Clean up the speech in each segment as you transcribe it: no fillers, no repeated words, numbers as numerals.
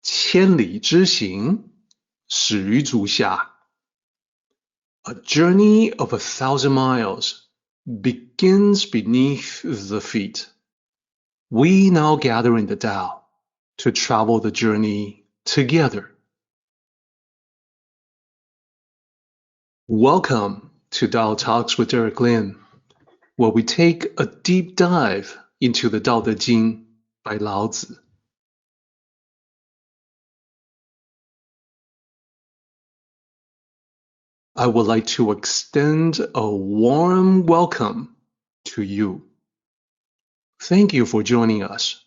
千里之行，始于足下。A journey of 1,000 miles begins beneath the feet. We now gather in the Tao to travel the journey together. Welcome to Tao Talks with Derek Lin, where we take a deep dive into the Tao Te Ching by Lao Tzu. I would like to extend a warm welcome to you. Thank you for joining us.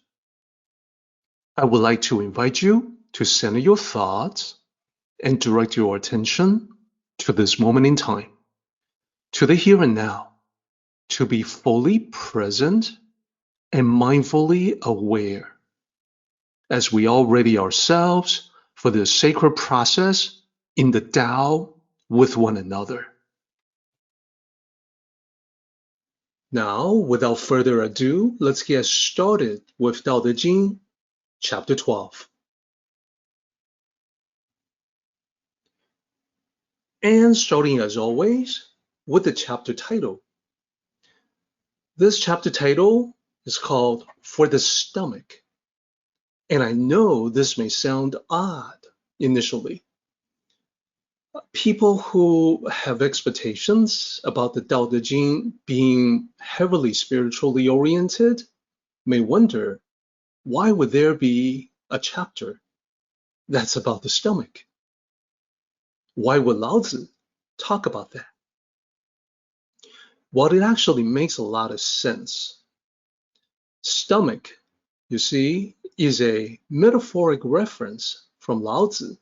I would like to invite you to center your thoughts and direct your attention to this moment in time, to the here and now, to be fully present and mindfully aware as we all ready ourselves for this sacred process in the Tao with one another. Now, without further ado, let's get started with Tao Te Ching, Chapter 12. And starting as always with the chapter title. This chapter title is called For the Stomach. And I know this may sound odd initially. People who have expectations about the Tao Te Ching being heavily spiritually oriented may wonder, why would there be a chapter that's about the stomach? Why would Lao Tzu talk about that? Well, it actually makes a lot of sense. Stomach, you see, is a metaphoric reference from Lao Tzu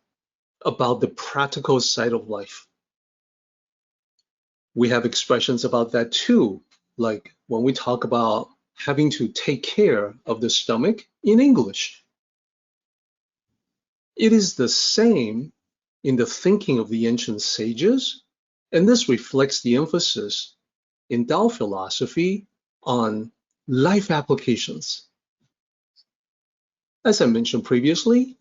about the practical side of life. We have expressions about that too, like when we talk about having to take care of the stomach in English. It is the same in the thinking of the ancient sages, and this reflects the emphasis in Tao philosophy on life applications. As I mentioned previously,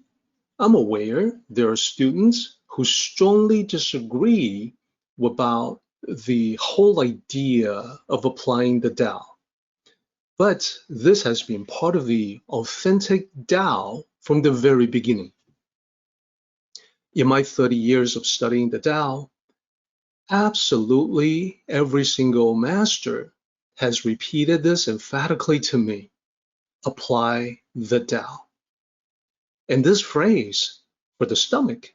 I'm aware there are students who strongly disagree about the whole idea of applying the Tao. But this has been part of the authentic Tao from the very beginning. In my 30 years of studying the Tao, absolutely every single master has repeated this emphatically to me: apply the Tao. And this phrase, for the stomach,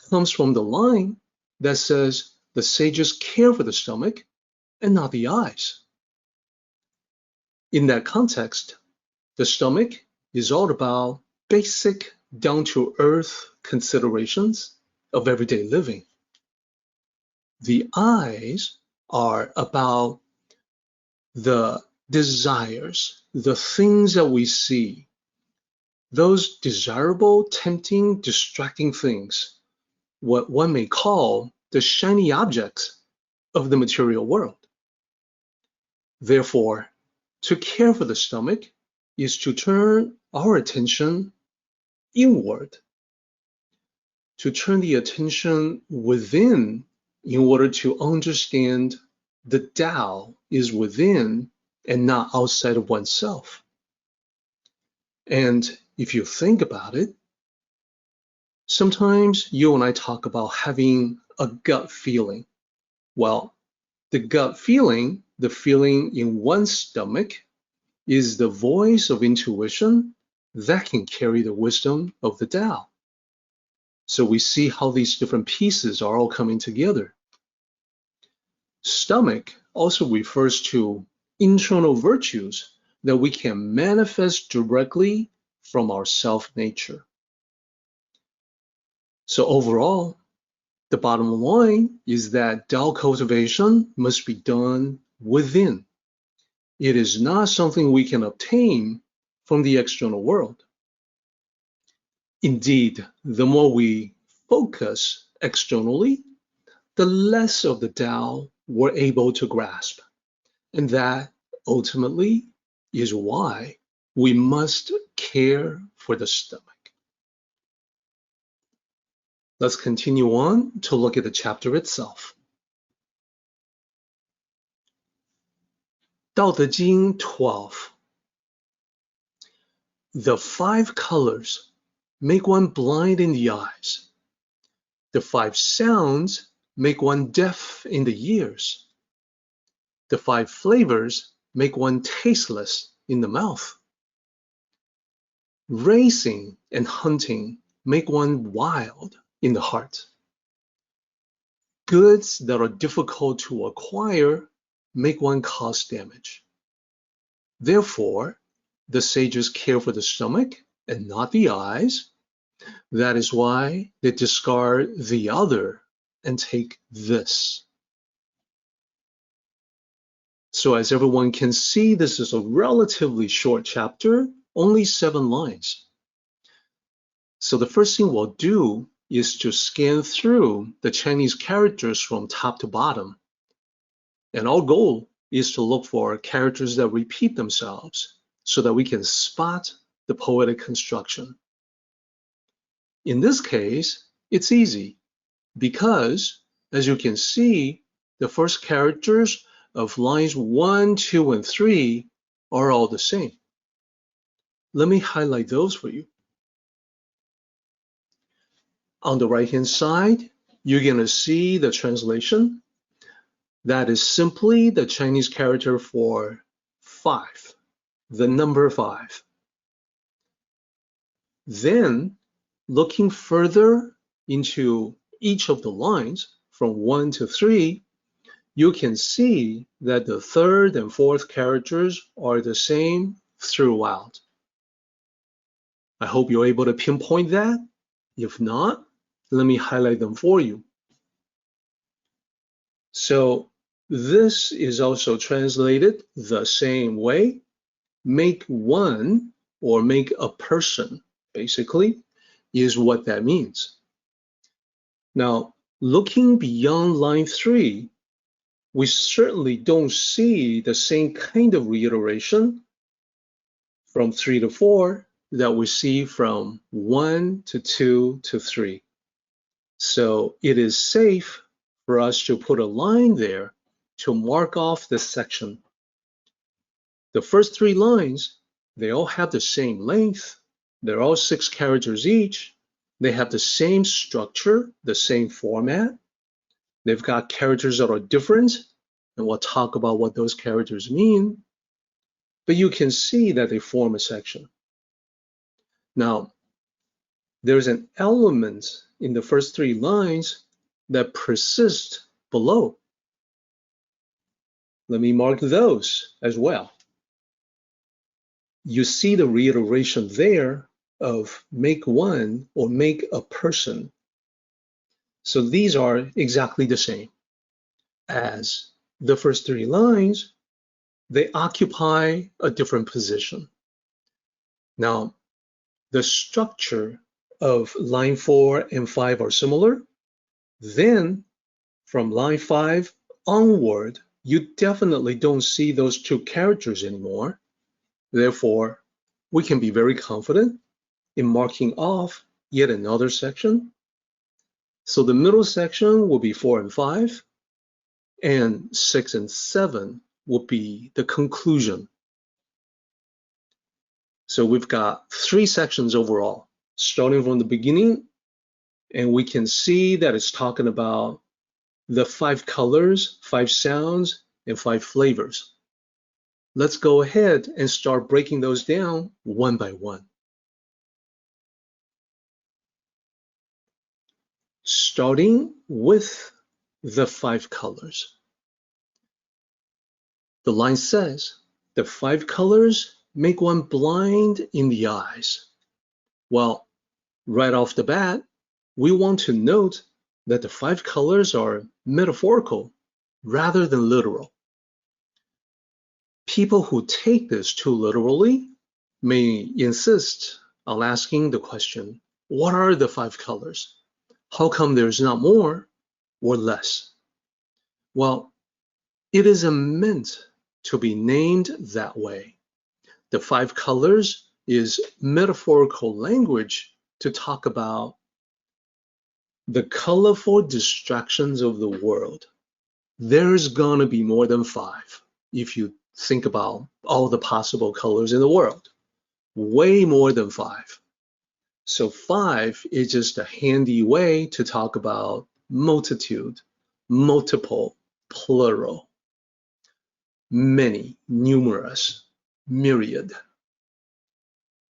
comes from the line that says the sages care for the stomach and not the eyes. In that context, the stomach is all about basic, down-to-earth considerations of everyday living. The eyes are about the desires, the things that we see, those desirable, tempting, distracting things, what one may call the shiny objects of the material world. Therefore, to care for the stomach is to turn our attention inward, to turn the attention within in order to understand the Tao is within and not outside of oneself. And if you think about it, sometimes you and I talk about having a gut feeling. Well, the gut feeling, the feeling in one's stomach, is the voice of intuition that can carry the wisdom of the Tao. So we see how these different pieces are all coming together. Stomach also refers to internal virtues that we can manifest directly from our self-nature. So overall, the bottom line is that Tao cultivation must be done within. It is not something we can obtain from the external world. Indeed, the more we focus externally, the less of the Tao we're able to grasp. And that ultimately is why we must care for the stomach. let's continue on to look at the chapter itself. 道德经 12. The 5 colors make one blind in the eyes. The 5 sounds make one deaf in the ears. The 5 flavors make one tasteless in the mouth. Racing and hunting make one wild in the heart. Goods that are difficult to acquire make one cause damage. Therefore, the sages care for the stomach and not the eyes. That is why they discard the other and take this. So as everyone can see, this is a relatively short chapter, only 7 lines. So the first thing we'll do is to scan through the Chinese characters from top to bottom. And our goal is to look for characters that repeat themselves so that we can spot the poetic construction. In this case, it's easy because, as you can see, the first characters of lines 1, 2, and 3 are all the same. Let me highlight those for you. On the right-hand side, you're going to see the translation. That is simply the Chinese character for 5, the number 5. Then, looking further into each of the lines from 1 to 3, you can see that the 3rd and 4th characters are the same throughout. I hope you're able to pinpoint that. If not, let me highlight them for you. So this is also translated the same way. Make one, or make a person, basically, is what that means. Now, looking beyond line 3, we certainly don't see the same kind of reiteration from 3 to 4 that we see from 1 to 2 to 3. So it is safe for us to put a line there to mark off this section. The first 3 lines, they all have the same length. They're all 6 characters each. They have the same structure, the same format. They've got characters that are different, and we'll talk about what those characters mean. But you can see that they form a section. Now, there's an element in the first 3 lines that persists below. Let me mark those as well. You see the reiteration there of make one or make a person. So these are exactly the same as the first 3 lines. They occupy a different position. Now, the structure of line 4 and 5 are similar. Then, from line 5 onward, you definitely don't see those 2 characters anymore. Therefore, we can be very confident in marking off yet another section. So the middle section will be 4 and 5, and 6 and 7 will be the conclusion. So we've got 3 sections overall, starting from the beginning, and we can see that it's talking about the 5 colors, 5 sounds, and 5 flavors. Let's go ahead and start breaking those down one by one. Starting with the 5 colors. The line says, the 5 colors make one blind in the eyes. Well, right off the bat, we want to note that the 5 colors are metaphorical rather than literal. People who take this too literally may insist on asking the question, what are the 5 colors? How come there's not more or less? Well, it isn't meant to be named that way. The 5 colors is metaphorical language to talk about the colorful distractions of the world, there's gonna be more than 5 if you think about all the possible colors in the world. Way more than 5. So 5 is just a handy way to talk about multitude, multiple, plural, many, numerous, myriad.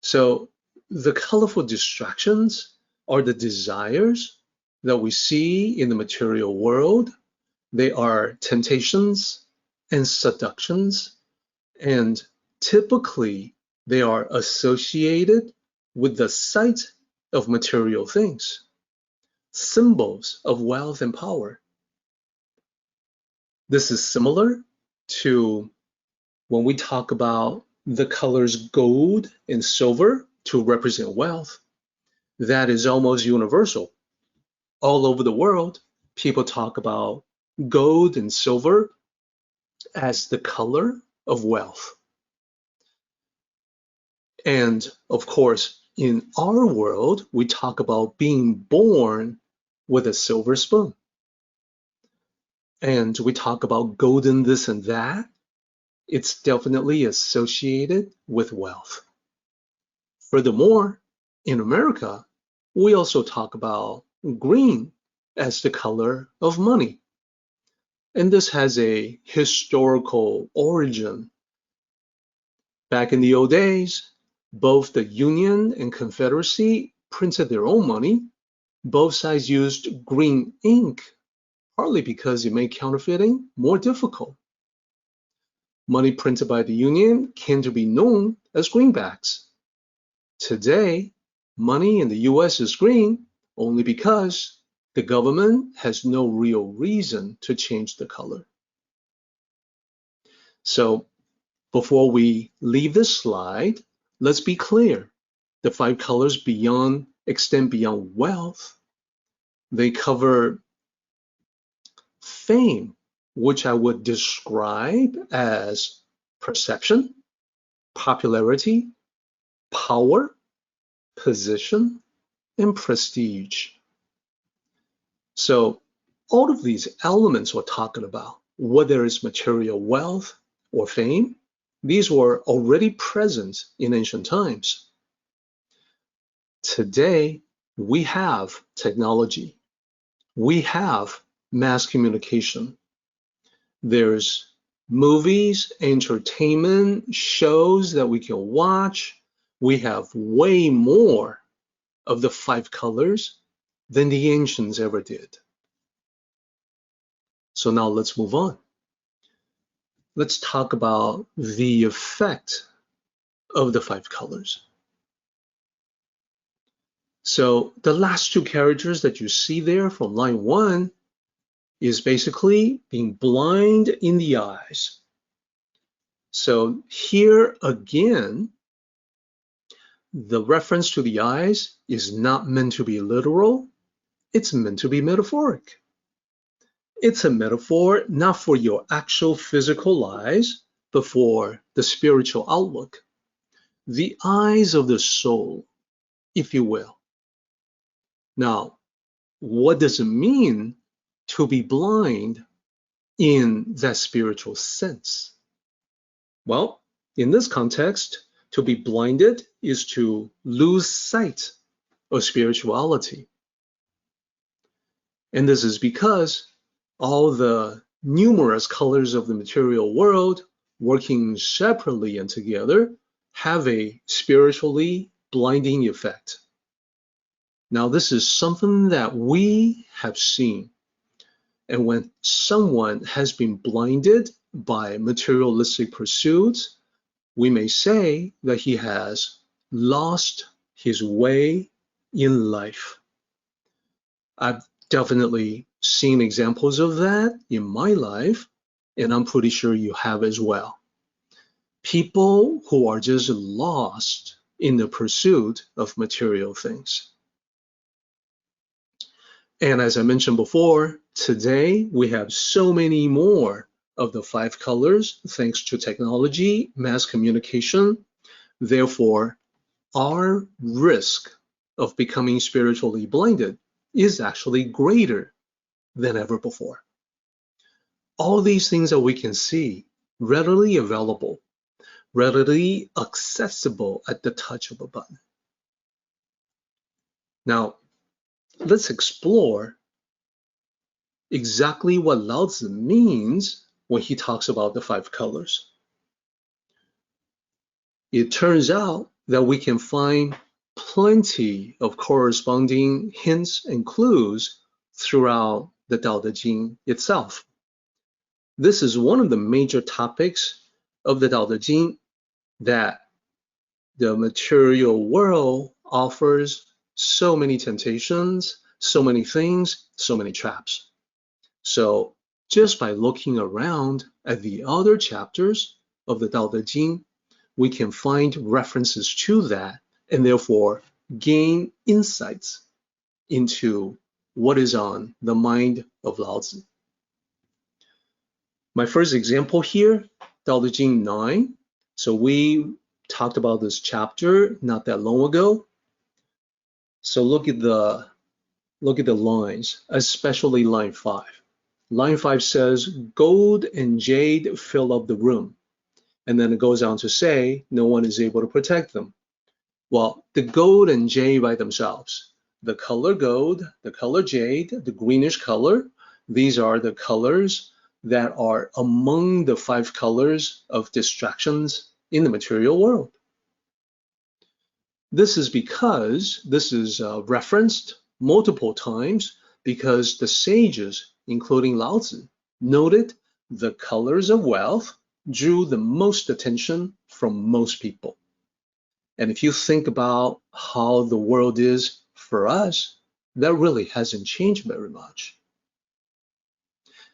So the colorful distractions are the desires that we see in the material world. They are temptations and seductions, and typically they are associated with the sight of material things, symbols of wealth and power. This is similar to when we talk about the colors gold and silver to represent wealth. That is almost universal. All over the world, people talk about gold and silver as the color of wealth. And of course, in our world, we talk about being born with a silver spoon. And we talk about golden this and that. It's definitely associated with wealth. Furthermore, in America, we also talk about green as the color of money. And this has a historical origin. Back in the old days, both the Union and Confederacy printed their own money. Both sides used green ink, partly because it made counterfeiting more difficult. Money printed by the Union came to be known as greenbacks. Today, money in the US is green only because the government has no real reason to change the color. So before we leave this slide, let's be clear. The 5 colors extend beyond wealth. They cover fame, which I would describe as perception, popularity, power, position, and prestige. So all of these elements we're talking about, whether it's material wealth or fame, these were already present in ancient times. Today, we have technology. We have mass communication. There's movies, entertainment, shows that we can watch. We have way more of the 5 colors than the ancients ever did. So now let's move on. Let's talk about the effect of the 5 colors. So the last 2 characters that you see there from line 1 is basically being blind in the eyes. So here again, the reference to the eyes is not meant to be literal. It's meant to be metaphoric. It's a metaphor not for your actual physical eyes, but for the spiritual outlook. The eyes of the soul, if you will. Now, what does it mean to be blind in that spiritual sense? Well, in this context, to be blinded is to lose sight of spirituality. And this is because all the numerous colors of the material world working separately and together have a spiritually blinding effect. Now, this is something that we have seen. And when someone has been blinded by materialistic pursuits, we may say that he has lost his way in life. I've definitely seen examples of that in my life, and I'm pretty sure you have as well. People who are just lost in the pursuit of material things. And as I mentioned before, today we have so many more of the 5 colors thanks to technology, mass communication. Therefore, our risk of becoming spiritually blinded is actually greater than ever before. All these things that we can see, readily available, readily accessible at the touch of a button. Now, let's explore exactly what Lao Tzu means when he talks about the 5 colors. It turns out that we can find plenty of corresponding hints and clues throughout the Tao Te Ching itself. This is one of the major topics of the Tao Te Ching, that the material world offers so many temptations, so many things, so many traps. So just by looking around at the other chapters of the Tao Te Ching, we can find references to that and therefore gain insights into what is on the mind of Lao Tzu. My first example here, Tao Te Ching 9. So we talked about this chapter not that long ago. So look at the lines, especially line 5. Line 5 says, gold and jade fill up the room. And then it goes on to say, no one is able to protect them. Well, the gold and jade by themselves, the color gold, the color jade, the greenish color, these are the colors that are among the 5 colors of distractions in the material world. This is because this is referenced multiple times because the sages, including Lao Tzu, noted the colors of wealth drew the most attention from most people. And if you think about how the world is for us, that really hasn't changed very much.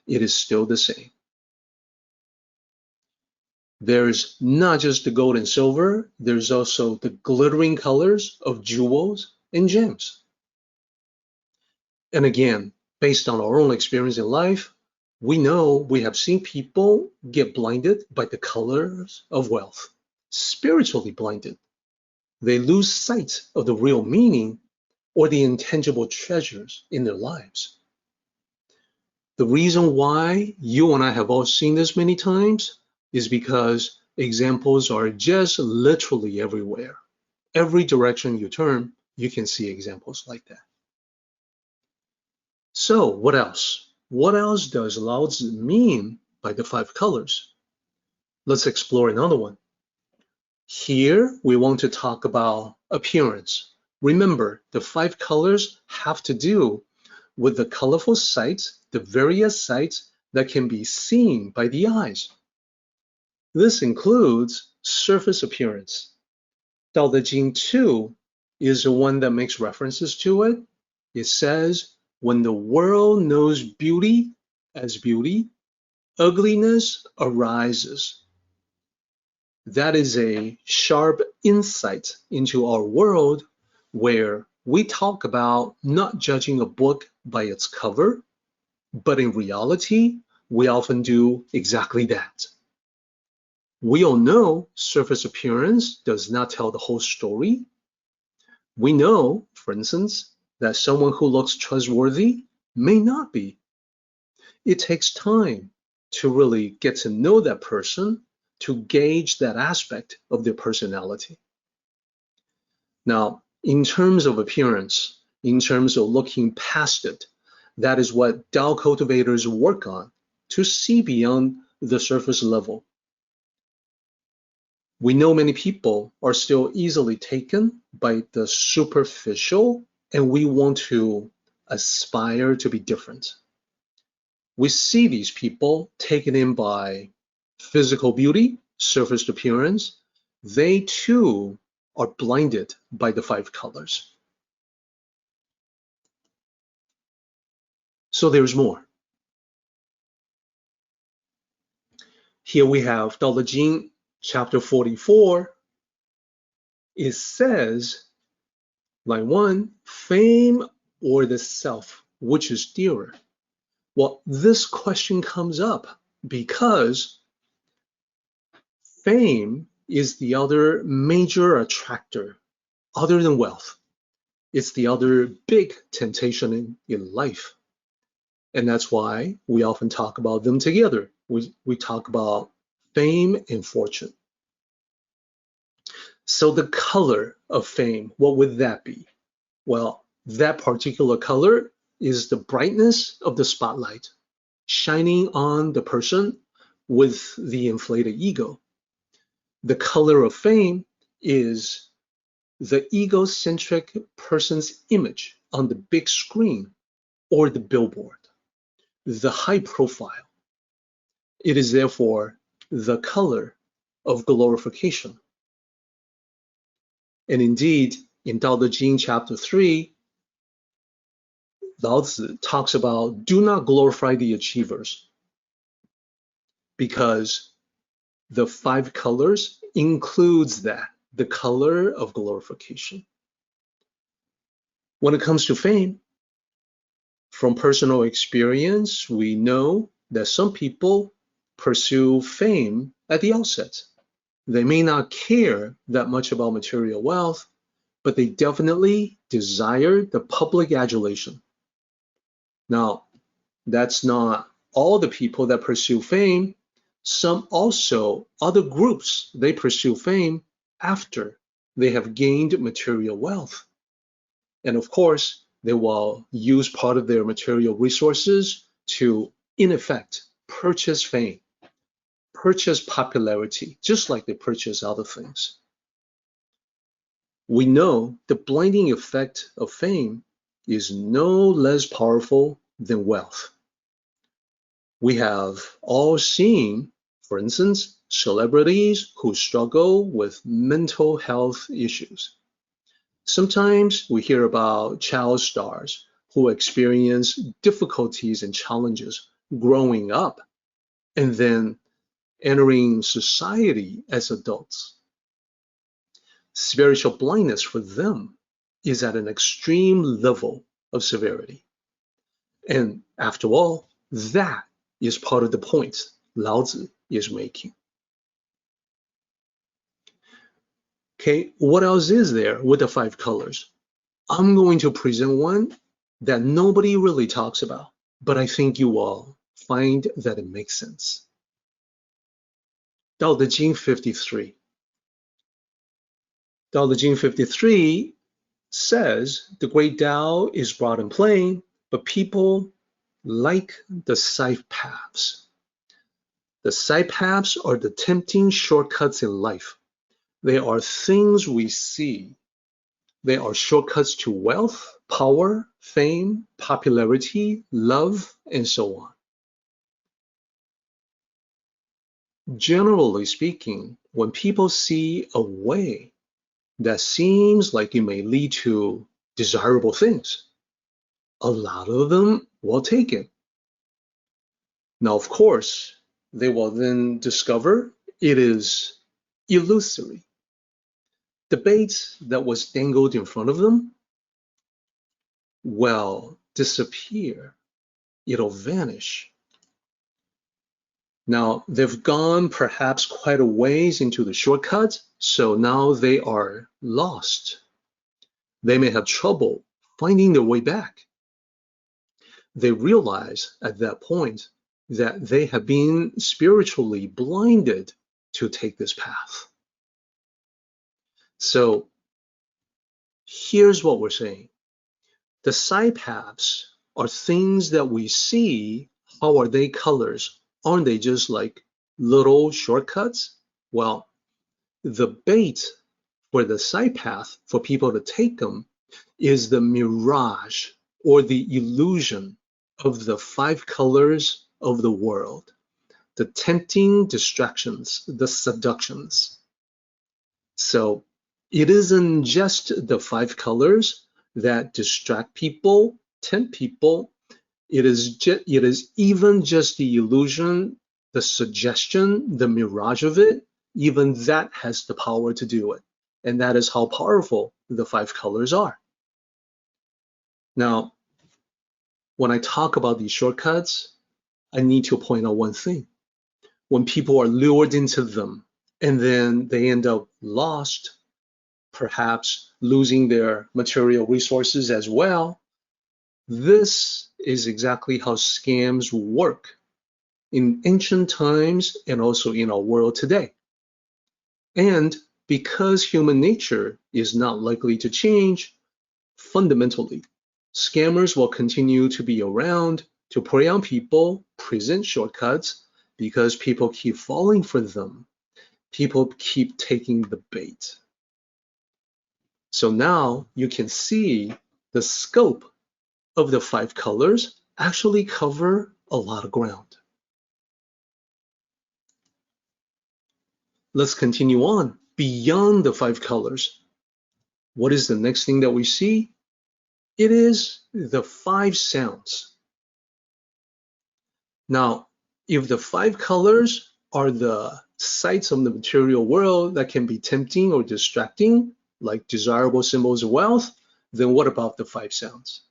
It is still the same. There's not just the gold and silver, there's also the glittering colors of jewels and gems. And again, based on our own experience in life, we know we have seen people get blinded by the colors of wealth, spiritually blinded. They lose sight of the real meaning or the intangible treasures in their lives. The reason why you and I have all seen this many times is because examples are just literally everywhere. Every direction you turn, you can see examples like that. So what else? What else does Lao Tzu mean by the 5 colors? Let's explore another one. Here, we want to talk about appearance. Remember, the 5 colors have to do with the colorful sights, the various sights that can be seen by the eyes. This includes surface appearance. Tao Te Ching 2 is the one that makes references to it. It says, when the world knows beauty as beauty, ugliness arises. That is a sharp insight into our world where we talk about not judging a book by its cover, but in reality, we often do exactly that. We all know surface appearance does not tell the whole story. We know, for instance, that someone who looks trustworthy may not be. It takes time to really get to know that person, to gauge that aspect of their personality. Now, in terms of appearance, in terms of looking past it, that is what Tao cultivators work on, to see beyond the surface level. We know many people are still easily taken by the superficial, and we want to aspire to be different. We see these people taken in by physical beauty, surface appearance. They too are blinded by the 5 colors. So there's more. Here we have Tao Te Ching chapter 44. It says, line 1, fame or the self, which is dearer? Well, this question comes up because fame is the other major attractor other than wealth. It's the other big temptation in life. And that's why we often talk about them together. We talk about fame and fortune. So the color of fame, what would that be? Well, that particular color is the brightness of the spotlight shining on the person with the inflated ego. The color of fame is the egocentric person's image on the big screen or the billboard, the high profile. It is therefore the color of glorification. And indeed, in Tao Te Ching chapter 3, Lao Tzu talks about do not glorify the achievers, because the 5 colors includes that, the color of glorification. When it comes to fame, from personal experience, we know that some people pursue fame at the outset. They may not care that much about material wealth, but they definitely desire the public adulation. Now, that's not all the people that pursue fame. Some also, other groups, they pursue fame after they have gained material wealth. And of course, they will use part of their material resources to, in effect, purchase fame, purchase popularity, just like they purchase other things. We know the blinding effect of fame is no less powerful than wealth. We have all seen, for instance, celebrities who struggle with mental health issues. Sometimes we hear about child stars who experience difficulties and challenges growing up and then entering society as adults. Spiritual blindness for them is at an extreme level of severity. And after all, that is part of the point Lao Tzu is making. Okay, what else is there with the 5 colors? I'm going to present one that nobody really talks about, but I think you will find that it makes sense. Tao Te Ching 53. Tao Te Ching 53 says the great Tao is broad and plain, but people like the side paths. The side paths are the tempting shortcuts in life. They are things we see. They are shortcuts to wealth, power, fame, popularity, love, and so on. Generally speaking, when people see a way that seems like it may lead to desirable things, a lot of them will take it. Now, of course, they will then discover it is illusory. The bait that was dangled in front of them will disappear. It'll vanish. Now, they've gone perhaps quite a ways into the shortcut, so now they are lost. They may have trouble finding their way back. They realize at that point that they have been spiritually blinded to take this path. So here's what we're saying. The side paths are things that we see. How are they colors? Aren't they just like little shortcuts? Well, the bait for the side path for people to take them is the mirage or the illusion of the 5 colors of the world, the tempting distractions, the seductions. So it isn't just the 5 colors that distract people, tempt people. It is even just the illusion, the suggestion, the mirage of it, even that has the power to do it. And that is how powerful the 5 colors are. Now, when I talk about these shortcuts, I need to point out one thing. When people are lured into them and then they end up lost, perhaps losing their material resources as well. This is exactly how scams work in ancient times and also in our world today. And because human nature is not likely to change, fundamentally, scammers will continue to be around to prey on people, present shortcuts, because people keep falling for them. People keep taking the bait. So now you can see the scope of the 5 colors actually cover a lot of ground. Let's continue on beyond the 5 colors. What is the next thing that we see? It is the 5 sounds. Now, if the 5 colors are the sights of the material world that can be tempting or distracting, like desirable symbols of wealth, then what about the 5 sounds?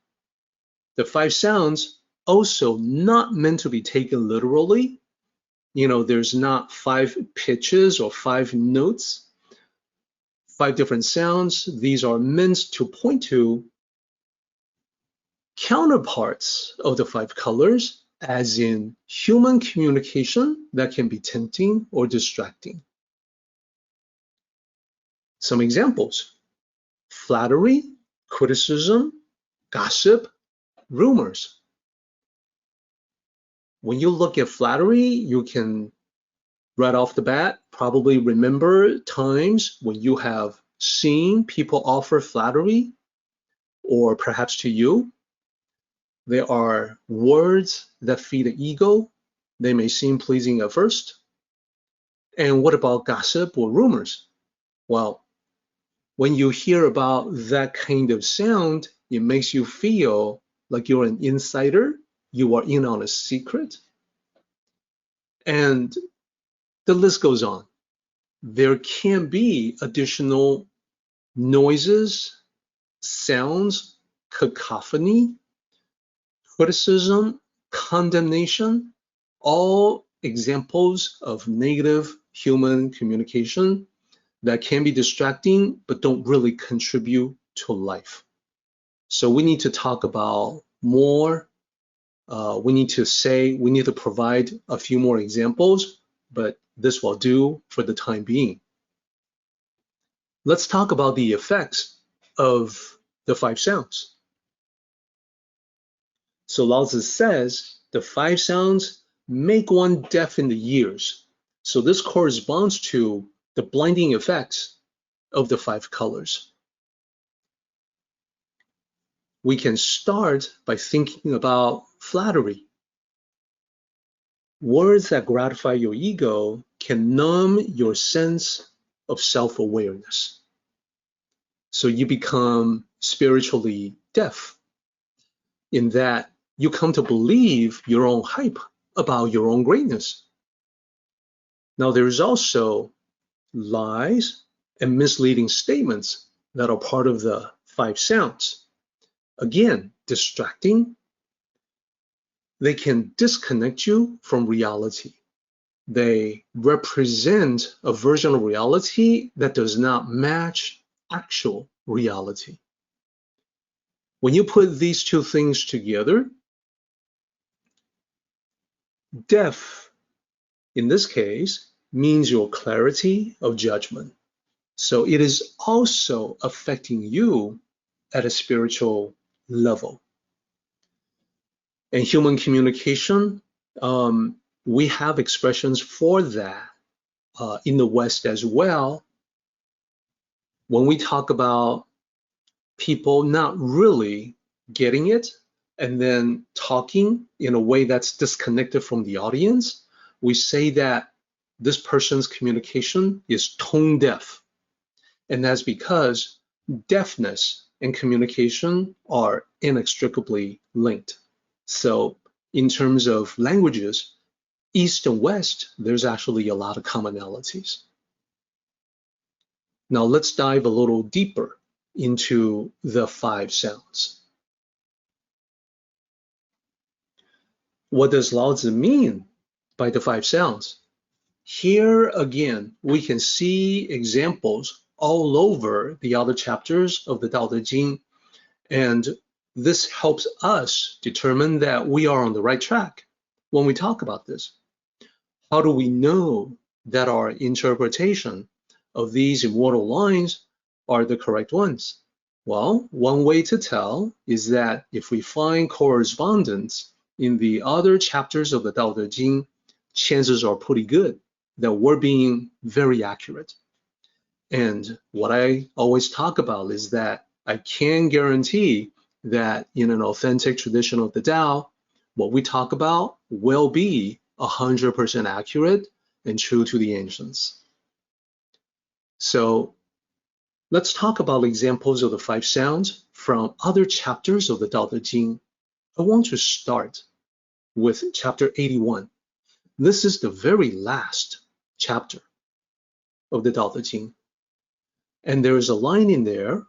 The 5 sounds also not meant to be taken literally. There's not 5 pitches or 5 notes, 5 different sounds. These are meant to point to counterparts of the 5 colors, as in human communication that can be tempting or distracting. Some examples: flattery, criticism, gossip, rumors. When you look at flattery, you can right off the bat probably remember times when you have seen people offer flattery, or perhaps to you. There are words that feed the ego. They may seem pleasing at first. And what about gossip or rumors? Well, when you hear about that kind of sound, it makes you feel like you're an insider, you are in on a secret. And the list goes on. There can be additional noises, sounds, cacophony, criticism, condemnation, all examples of negative human communication that can be distracting but don't really contribute to life. So we need to talk about more. We need to provide a few more examples, but this will do for the time being. Let's talk about the effects of the 5 sounds. So Lao Tzu says the 5 sounds make one deaf in the ears. So this corresponds to the blinding effects of the 5 colors. We can start by thinking about flattery. Words that gratify your ego can numb your sense of self-awareness. So you become spiritually deaf, in that you come to believe your own hype about your own greatness. Now, there's also lies and misleading statements that are part of the 5 sounds. Again, distracting. They can disconnect you from reality. They represent a version of reality that does not match actual reality. When you put these 2 things together, deaf, in this case, means your clarity of judgment. So it is also affecting you at a spiritual level. In human communication, we have expressions for that in the West as well. When we talk about people not really getting it and then talking in a way that's disconnected from the audience, we say that this person's communication is tone deaf. And that's because deafness and communication are inextricably linked. So in terms of languages, East and West, there's actually a lot of commonalities. Now let's dive a little deeper into the 5 sounds. What does Lao Tzu mean by the 5 sounds? Here again, we can see examples all over the other chapters of the Tao Te Ching, and this helps us determine that we are on the right track when we talk about this. How do we know that our interpretation of these immortal lines are the correct ones? Well, one way to tell is that if we find correspondence in the other chapters of the Tao Te Ching, chances are pretty good that we're being very accurate. And what I always talk about is that I can guarantee that in an authentic tradition of the Tao, what we talk about will be 100% accurate and true to the ancients. So let's talk about examples of the 5 sounds from other chapters of the Tao Te Ching. I want to start with chapter 81. This is the very last chapter of the Tao Te Ching. And there is a line in there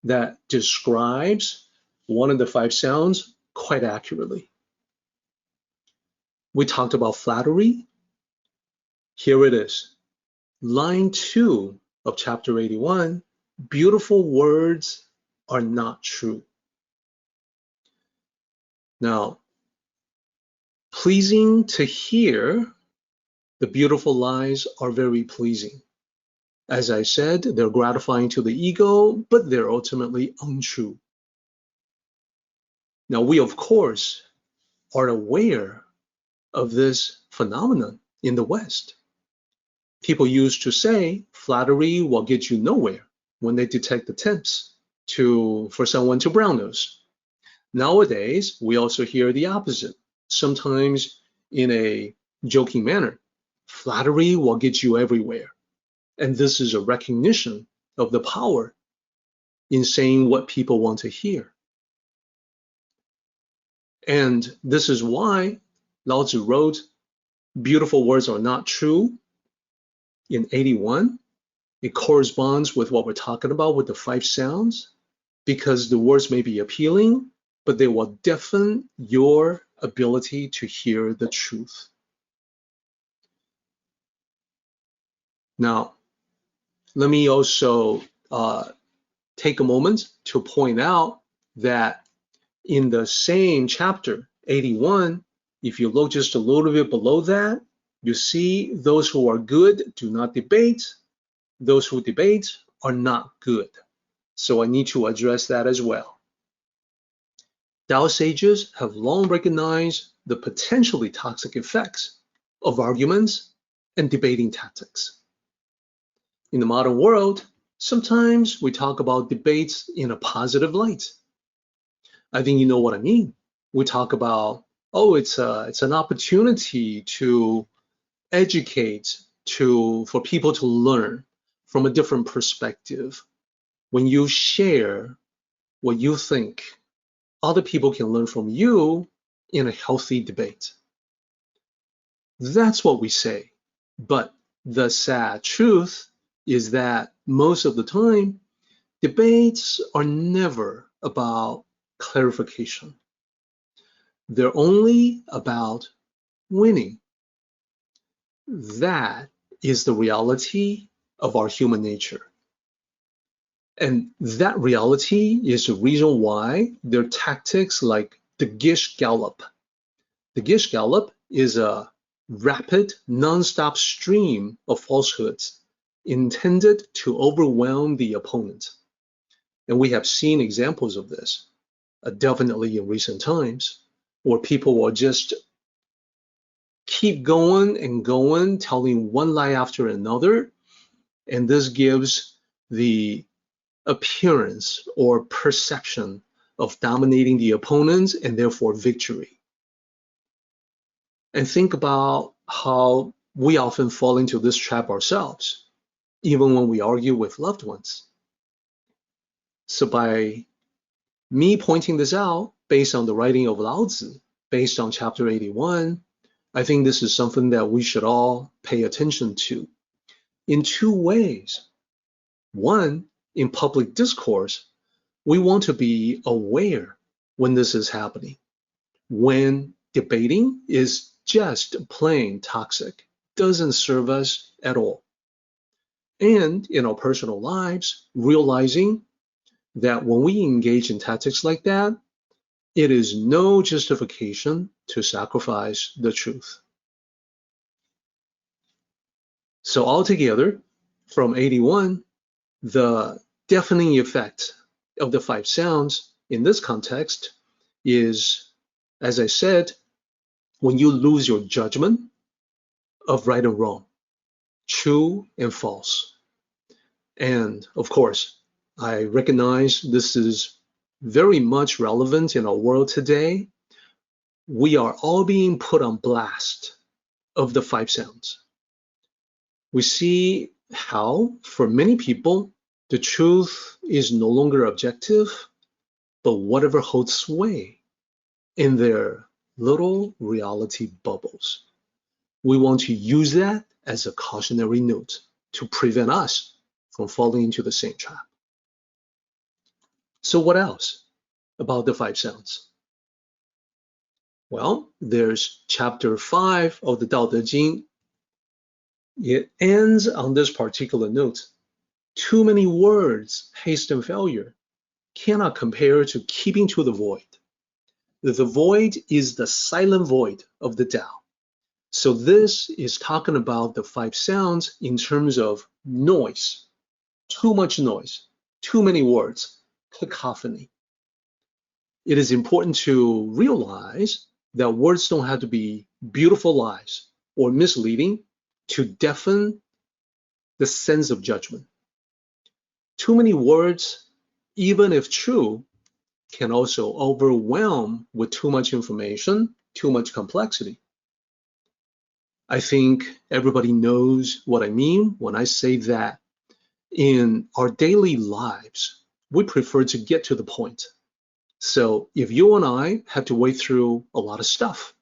that describes one of the 5 sounds quite accurately. We talked about flattery. Here it is. Line 2 of chapter 81, beautiful words are not true. Now, pleasing to hear, the beautiful lies are very pleasing. As I said, they're gratifying to the ego, but they're ultimately untrue. Now, we, of course, are aware of this phenomenon in the West. People used to say flattery will get you nowhere when they detect attempts for someone to brown nose. Nowadays, we also hear the opposite, sometimes in a joking manner. Flattery will get you everywhere. And this is a recognition of the power in saying what people want to hear. And this is why Lao Tzu wrote, beautiful words are not true in 81. It corresponds with what we're talking about with the 5 sounds, because the words may be appealing, but they will deafen your ability to hear the truth. Now, let me also take a moment to point out that in the same chapter, 81, if you look just a little bit below that, you see those who are good do not debate. Those who debate are not good. So I need to address that as well. Tao sages have long recognized the potentially toxic effects of arguments and debating tactics. In the modern world, sometimes we talk about debates in a positive light. I think you know what I mean. We talk about, oh, it's an opportunity to educate, for people to learn from a different perspective. When you share what you think, other people can learn from you in a healthy debate. That's what we say. But the sad truth is that most of the time, debates are never about clarification. They're only about winning. That is the reality of our human nature. And that reality is the reason why there are tactics like the Gish Gallop. The Gish Gallop is a rapid, non-stop stream of falsehoods intended to overwhelm the opponent. And we have seen examples of this, definitely in recent times, where people will just keep going and going, telling one lie after another, and this gives the appearance or perception of dominating the opponent and therefore victory. And think about how we often fall into this trap ourselves, even when we argue with loved ones. So by me pointing this out based on the writing of Lao Tzu, based on chapter 81, I think this is something that we should all pay attention to in 2 ways. One, in public discourse, we want to be aware when this is happening, when debating is just plain toxic, doesn't serve us at all. and in our personal lives, realizing that when we engage in tactics like that, it is no justification to sacrifice the truth. So altogether, from 81, the deafening effect of the 5 sounds in this context is, as I said, when you lose your judgment of right and wrong, true and false. And of course, I recognize this is very much relevant in our world today. We are all being put on blast of the 5 sounds. We see how, for many people, the truth is no longer objective, but whatever holds sway in their little reality bubbles. We want to use that as a cautionary note to prevent us from falling into the same trap. So what else about the 5 sounds? Well, there's chapter 5 of the Tao Te Ching. It ends on this particular note. Too many words, haste and failure, cannot compare to keeping to the void. The void is the silent void of the Tao. So this is talking about the 5 sounds in terms of noise, too much noise, too many words, cacophony. It is important to realize that words don't have to be beautiful lies or misleading to deafen the sense of judgment. Too many words, even if true, can also overwhelm with too much information, too much complexity. I think everybody knows what I mean when I say that in our daily lives, we prefer to get to the point. So if you and I had to wade through a lot of stuff,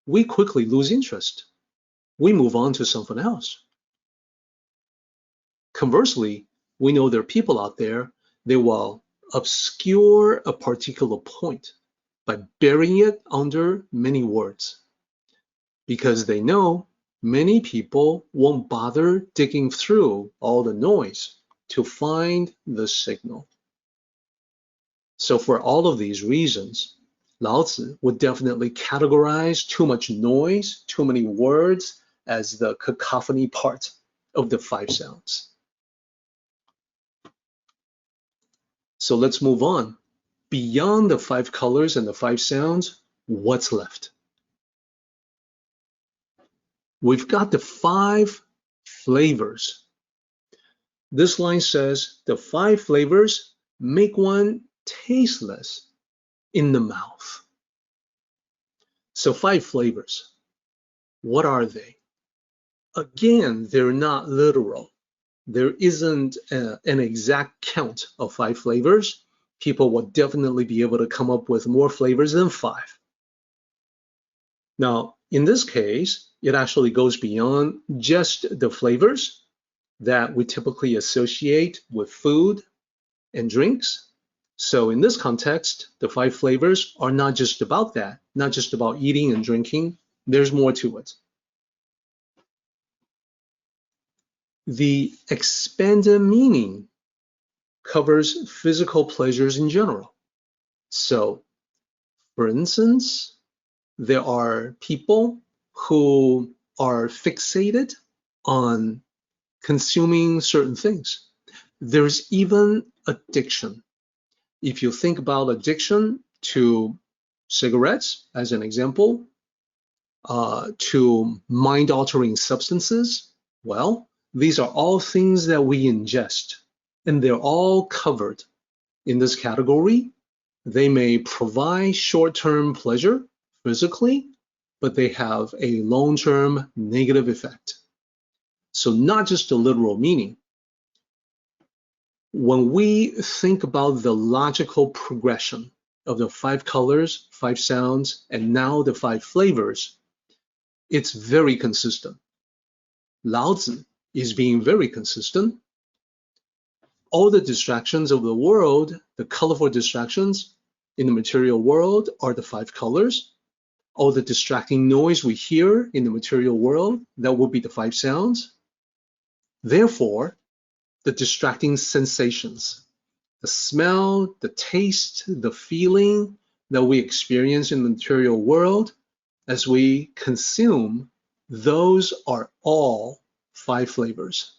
we quickly lose interest. We move on to something else. Conversely, we know there are people out there, they will obscure a particular point by burying it under many words, because they know many people won't bother digging through all the noise to find the signal. So for all of these reasons, Lao Tzu would definitely categorize too much noise, too many words as the cacophony part of the 5 sounds. So let's move on. Beyond the 5 colors and the 5 sounds, what's left? We've got the 5 flavors. This line says the 5 flavors make one tasteless in the mouth. So 5 flavors. What are they? Again, they're not literal. There isn't an exact count of 5 flavors. People will definitely be able to come up with more flavors than 5. Now, in this case, it actually goes beyond just the flavors that we typically associate with food and drinks. So in this context, the 5 flavors are not just about that, not just about eating and drinking. There's more to it. The expanded meaning covers physical pleasures in general. So, for instance, there are people who are fixated on consuming certain things. There's even addiction. If you think about addiction to cigarettes, as an example, to mind-altering substances, well, these are all things that we ingest, and they're all covered in this category. They may provide short-term pleasure physically, but they have a long-term negative effect. So not just the literal meaning. When we think about the logical progression of the 5 colors, 5 sounds, and now the 5 flavors, it's very consistent. Lao Tzu is being very consistent. All the distractions of the world, the colorful distractions in the material world, are the 5 colors. All the distracting noise we hear in the material world, that will be the 5 sounds. Therefore, the distracting sensations, the smell, the taste, the feeling that we experience in the material world as we consume, those are all 5 flavors.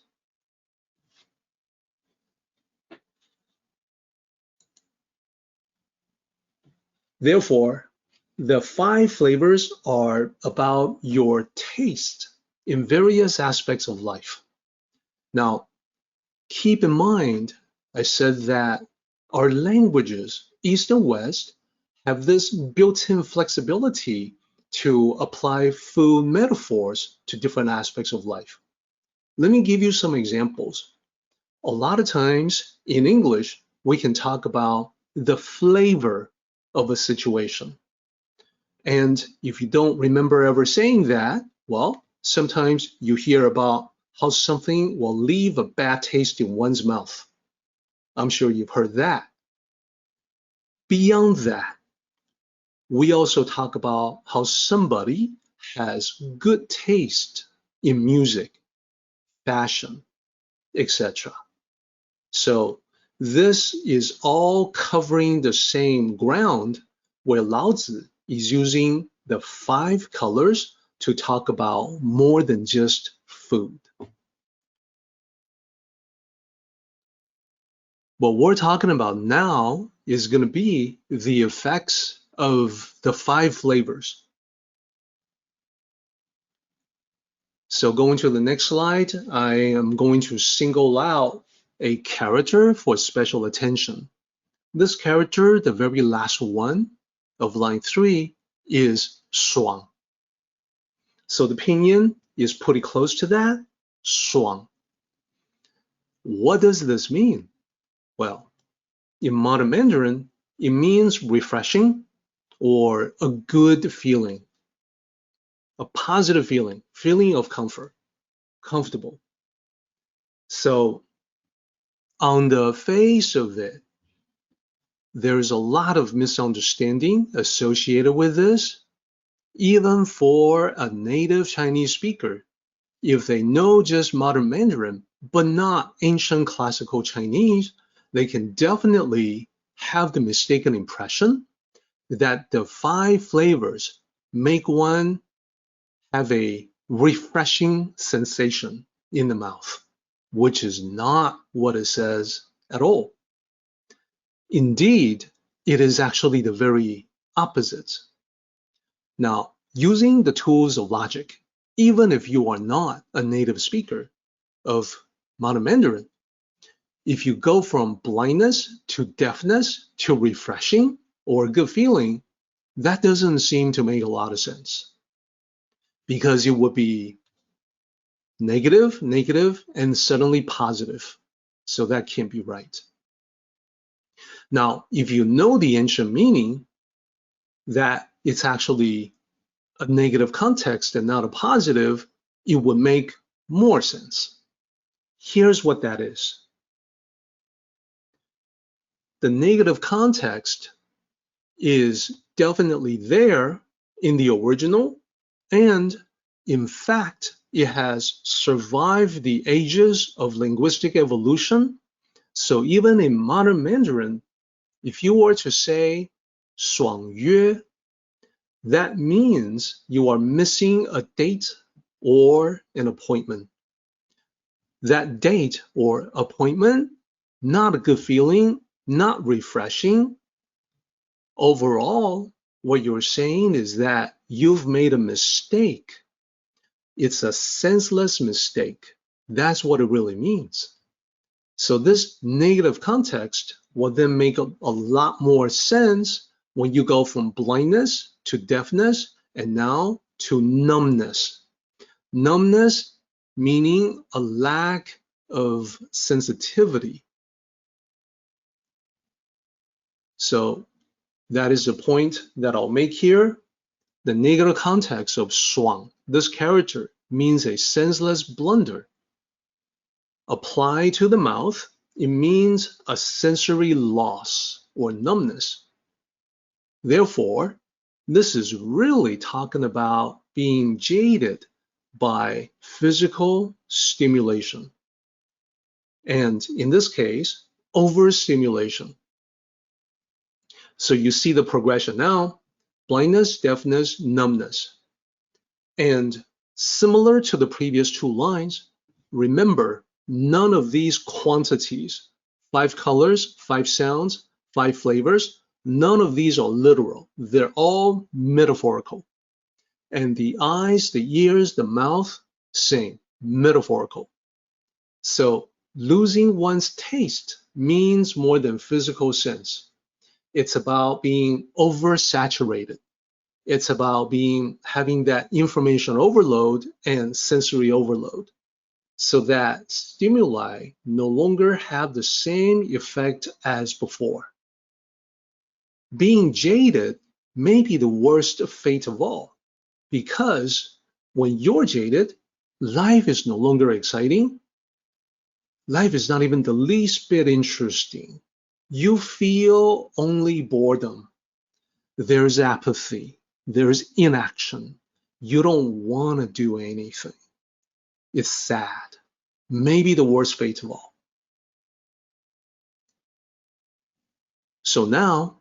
Therefore, the 5 flavors are about your taste in various aspects of life. Now, keep in mind, I said that our languages, East and West, have this built-in flexibility to apply food metaphors to different aspects of life. Let me give you some examples. A lot of times in English, we can talk about the flavor of a situation. And if you don't remember ever saying that, well, sometimes you hear about how something will leave a bad taste in one's mouth. I'm sure you've heard that. Beyond that, we also talk about how somebody has good taste in music, fashion, etc. So this is all covering the same ground where Laozi is using the 5 colors to talk about more than just food. What we're talking about now is going to be the effects of the 5 flavors. So going to the next slide, I am going to single out a character for special attention. This character, the very last one of line 3, is shuang. So the pinyin is pretty close to that, shuang. What does this mean? Well, in modern Mandarin, it means refreshing or a good feeling, a positive feeling, feeling of comfort, comfortable. So on the face of it, there's a lot of misunderstanding associated with this. Even for a native Chinese speaker, if they know just modern Mandarin, but not ancient classical Chinese, they can definitely have the mistaken impression that the 5 flavors make one have a refreshing sensation in the mouth, which is not what it says at all. Indeed, it is actually the very opposite. Now, using the tools of logic, even if you are not a native speaker of modern Mandarin, if you go from blindness to deafness to refreshing or a good feeling, that doesn't seem to make a lot of sense. Because it would be negative, and suddenly positive. So that can't be right. Now, if you know the ancient meaning, that it's actually a negative context and not a positive, it would make more sense. Here's what that is. The negative context is definitely there in the original, and in fact, it has survived the ages of linguistic evolution. So even in modern Mandarin, if you were to say 爽约, that means you are missing a date or an appointment. That date or appointment, not a good feeling, not refreshing. Overall, what you're saying is that you've made a mistake. It's a senseless mistake. That's what it really means. So this negative context will then make a lot more sense when you go from blindness to deafness and now to numbness. Numbness meaning a lack of sensitivity. So that is the point that I'll make here. The negative context of shuang, this character, means a senseless blunder. Applied to the mouth, it means a sensory loss or numbness. Therefore, this is really talking about being jaded by physical stimulation. and in this case, overstimulation. So you see the progression now: blindness, deafness, numbness. And similar to the previous two lines, remember, none of these quantities, 5 colors, 5 sounds, 5 flavors, none of these are literal. They're all metaphorical. And the eyes, the ears, the mouth, same, metaphorical. So losing one's taste means more than physical sense. It's about being oversaturated. It's about having that information overload and sensory overload, so that stimuli no longer have the same effect as before. Being jaded may be the worst fate of all, because when you're jaded, life is no longer exciting. Life is not even the least bit interesting. You feel only boredom. There's apathy. There's inaction. You don't want to do anything. It's sad. Maybe the worst fate of all. So now,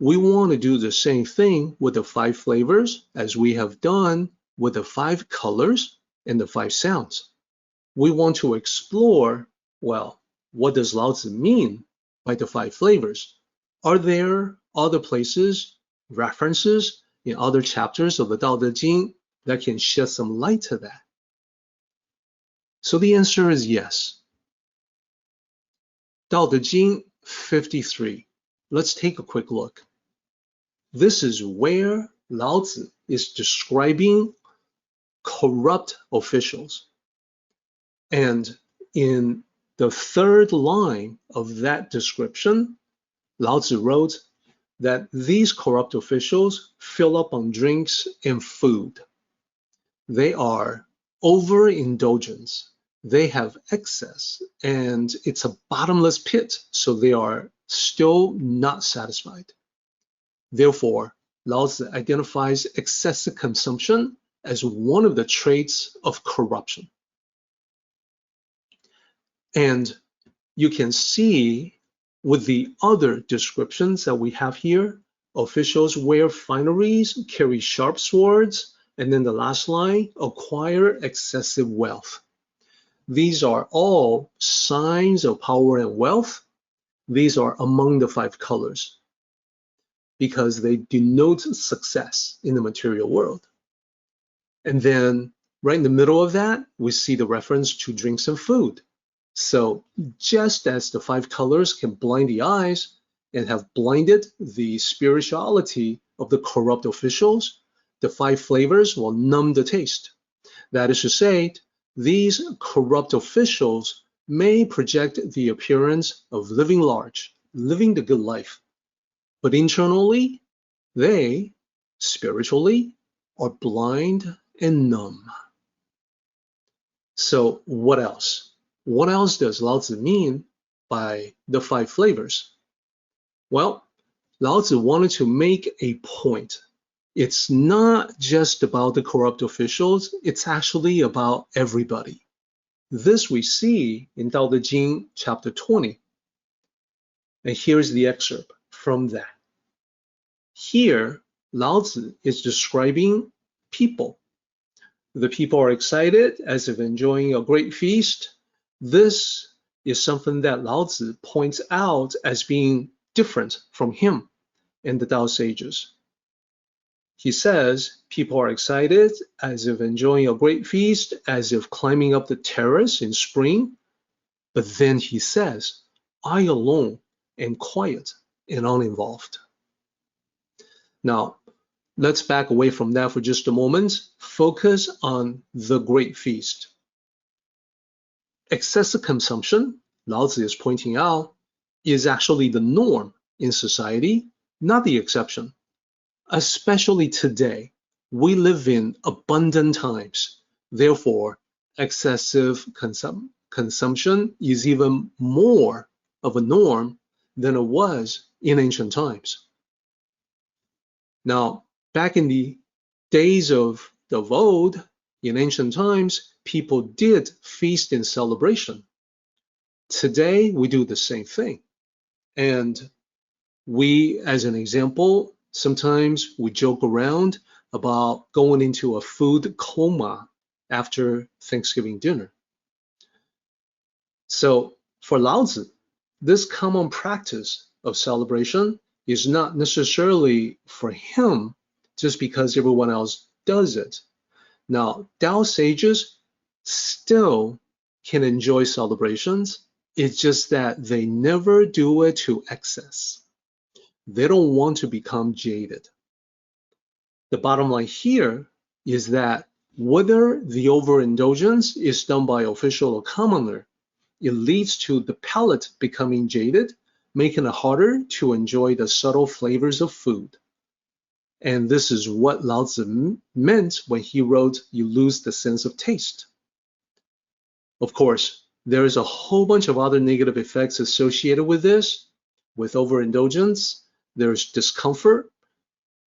we want to do the same thing with the 5 flavors as we have done with the 5 colors and the 5 sounds. We want to explore, well, what does Lao Tzu mean by the 5 flavors? Are there other places, references in other chapters of the Tao Te Ching that can shed some light to that? So the answer is yes. Tao Te Ching 53. Let's take a quick look. This is where Lao Tzu is describing corrupt officials. And in the 3rd line of that description, Lao Tzu wrote that these corrupt officials fill up on drinks and food. They are overindulgence. They have excess, and it's a bottomless pit, so they are still not satisfied. Therefore, Lao Tzu identifies excessive consumption as one of the traits of corruption. And you can see with the other descriptions that we have here, officials wear fineries, carry sharp swords, and then the last line, acquire excessive wealth. These are all signs of power and wealth. These are among the 5 colors because they denote success in the material world. And then right in the middle of that, we see the reference to drinks and food. So just as the 5 colors can blind the eyes and have blinded the spirituality of the corrupt officials, the 5 flavors will numb the taste. That is to say, these corrupt officials may project the appearance of living large, living the good life, but internally, they, spiritually, are blind and numb. So what else? What else does Lao Tzu mean by the 5 flavors? Well, Lao Tzu wanted to make a point. It's not just about the corrupt officials, it's actually about everybody. This we see in Tao Te Ching chapter 20. And here's the excerpt from that. Here, Lao Tzu is describing people. The people are excited as if enjoying a great feast. This is something that Lao Tzu points out as being different from him and the Tao sages. He says people are excited as if enjoying a great feast, as if climbing up the terrace in spring. But then he says, I alone am quiet and uninvolved. Now, let's back away from that for just a moment. Focus on the great feast. Excessive consumption, Lao Tzu is pointing out, is actually the norm in society, not the exception. Especially today, we live in abundant times. Therefore, excessive consumption is even more of a norm than it was in ancient times. Now, back in the days of old, in ancient times, people did feast in celebration. Today, we do the same thing. And we, as an example, sometimes we joke around about going into a food coma after Thanksgiving dinner. So for Laozi, this common practice of celebration is not necessarily for him just because everyone else does it. Now, Tao sages still can enjoy celebrations. It's just that they never do it to excess. They don't want to become jaded. The bottom line here is that whether the overindulgence is done by official or commoner, it leads to the palate becoming jaded, making it harder to enjoy the subtle flavors of food. And this is what Laozi meant when he wrote, "You lose the sense of taste." Of course, there is a whole bunch of other negative effects associated with this. With overindulgence, there's discomfort,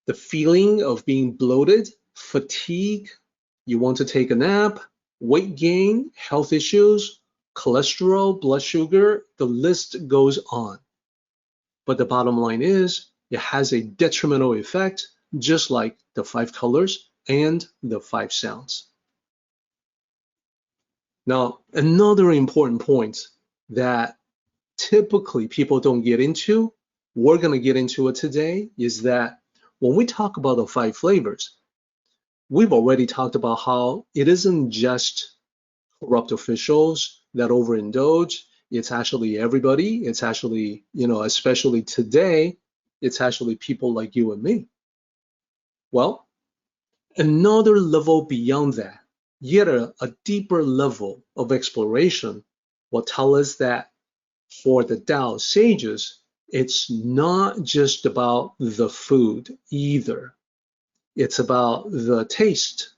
the feeling of being bloated, fatigue, you want to take a nap, weight gain, health issues, cholesterol, blood sugar, the list goes on. But the bottom line is, it has a detrimental effect, just like the 5 colors and the 5 sounds. Now, another important point that typically people don't get into, we're going to get into it today, is that when we talk about the 5 flavors, we've already talked about how it isn't just corrupt officials that overindulge. It's actually everybody. It's actually, especially today, it's actually people like you and me. Well, another level beyond that, yet a deeper level of exploration will tell us that for the Tao sages, it's not just about the food either. It's about the taste.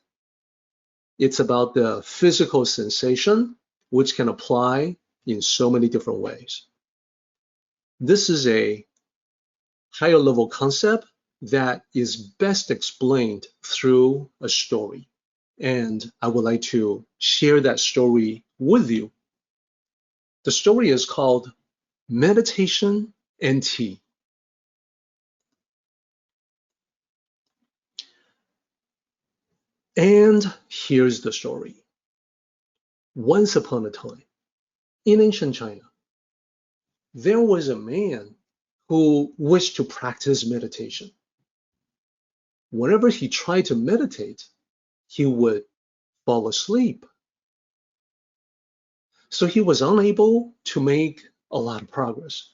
It's about the physical sensation, which can apply in so many different ways. This is a higher level concept that is best explained through a story. And I would like to share that story with you. The story is called Meditation and Tea. And here's the story. Once upon a time, in ancient China, there was a man who wished to practice meditation. Whenever he tried to meditate, he would fall asleep. So he was unable to make a lot of progress.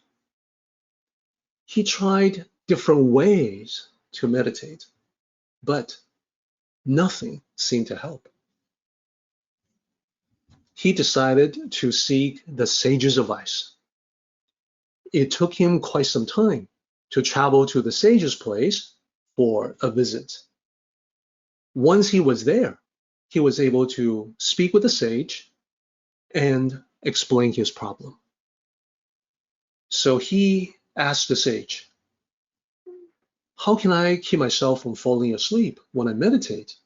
He tried different ways to meditate, but nothing seemed to help. He decided to seek the sage's advice. It took him quite some time to travel to the sage's place for a visit. Once he was there, he was able to speak with the sage and explain his problem. So he asked the sage, "How can I keep myself from falling asleep when I meditate?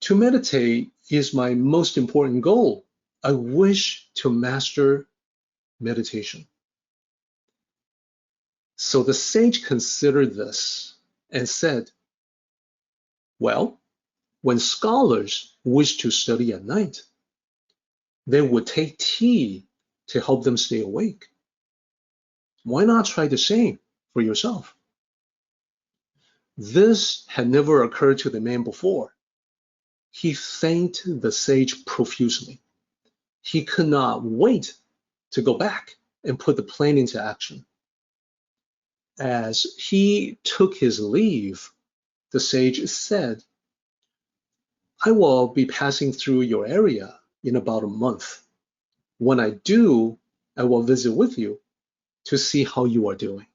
To meditate is my most important goal. I wish to master meditation." So the sage considered this and said, "Well, when scholars wish to study at night, they would take tea to help them stay awake. Why not try the same for yourself?" This had never occurred to the man before. He thanked the sage profusely. He could not wait to go back and put the plan into action. As he took his leave, the sage said, "I will be passing through your area in about a month. When I do, I will visit with you to see how you are doing."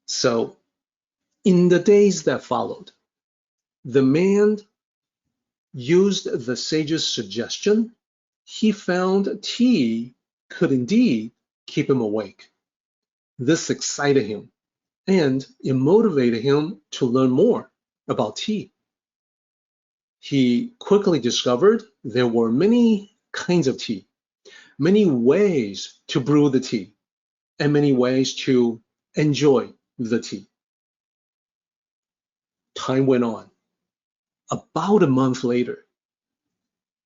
So, in the days that followed, the man used the sage's suggestion. He found tea could indeed keep him awake. This excited him, and it motivated him to learn more about tea. He quickly discovered there were many kinds of tea, many ways to brew the tea, and many ways to enjoy the tea. Time went on. About a month later,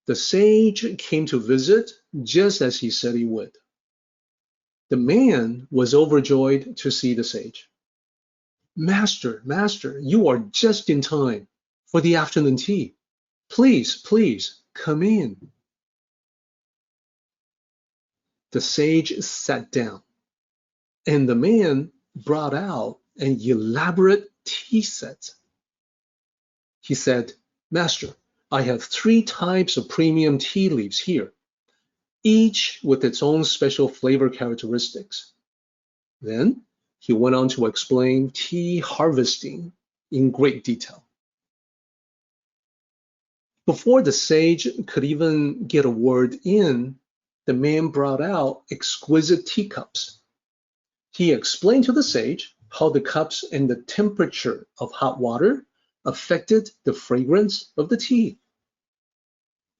the sage came to visit just as he said he would. The man was overjoyed to see the sage. Master, you are just in time for the afternoon tea. Please, come in. The sage sat down, and the man brought out an elaborate tea set. He said, Master, I have 3 types of premium tea leaves here, each with its own special flavor characteristics. Then he went on to explain tea harvesting in great detail. Before the sage could even get a word in, the man brought out exquisite teacups. He explained to the sage how the cups and the temperature of hot water affected the fragrance of the tea.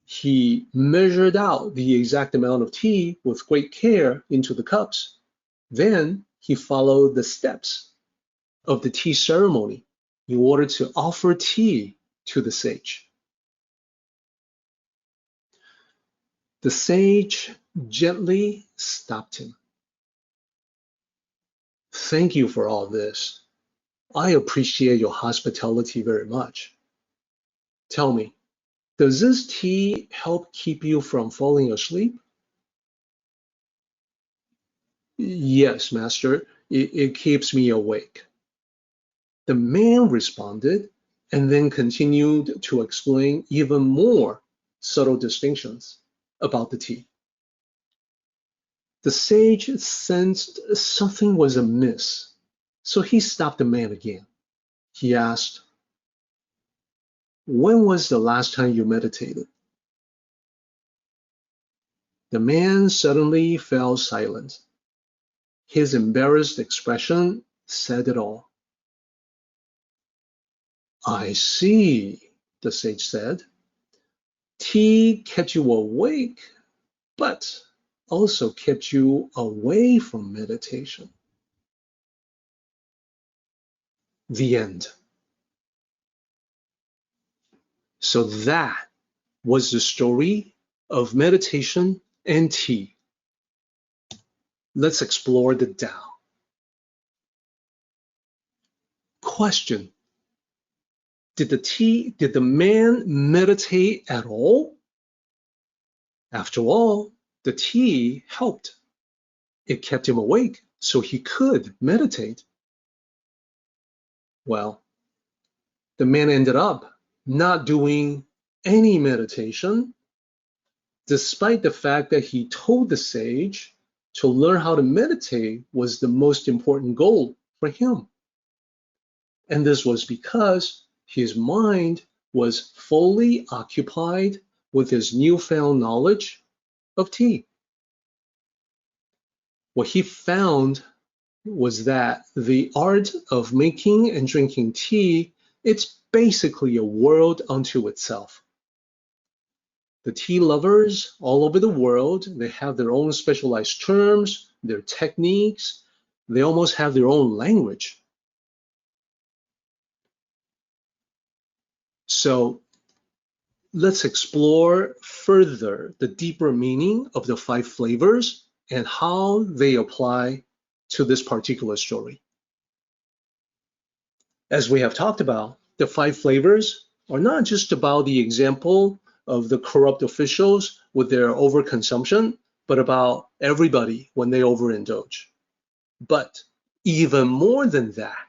He measured out the exact amount of tea with great care into the cups. Then he followed the steps of the tea ceremony in order to offer tea to the sage. The sage gently stopped him. Thank you for all this. I appreciate your hospitality very much. Tell me, does this tea help keep you from falling asleep? Yes, Master, it keeps me awake. The man responded and then continued to explain even more subtle distinctions about the tea. The sage sensed something was amiss, so he stopped the man again. He asked, When was the last time you meditated? The man suddenly fell silent. His embarrassed expression said it all. I see, the sage said. Tea kept you awake, but also kept you away from meditation. The end. So that was the story of meditation and tea. Let's explore the Tao. Question. Did the man meditate at all? After all, the tea helped. It kept him awake so he could meditate. Well, the man ended up not doing any meditation, despite the fact that he told the sage to learn how to meditate was the most important goal for him. And this was because his mind was fully occupied with his newfound knowledge of tea. What he found was that the art of making and drinking tea, it's basically a world unto itself. The tea lovers all over the world, they have their own specialized terms, their techniques, they almost have their own language. So let's explore further the deeper meaning of the 5 flavors and how they apply to this particular story. As we have talked about, the 5 flavors are not just about the example of the corrupt officials with their overconsumption, but about everybody when they overindulge. But even more than that,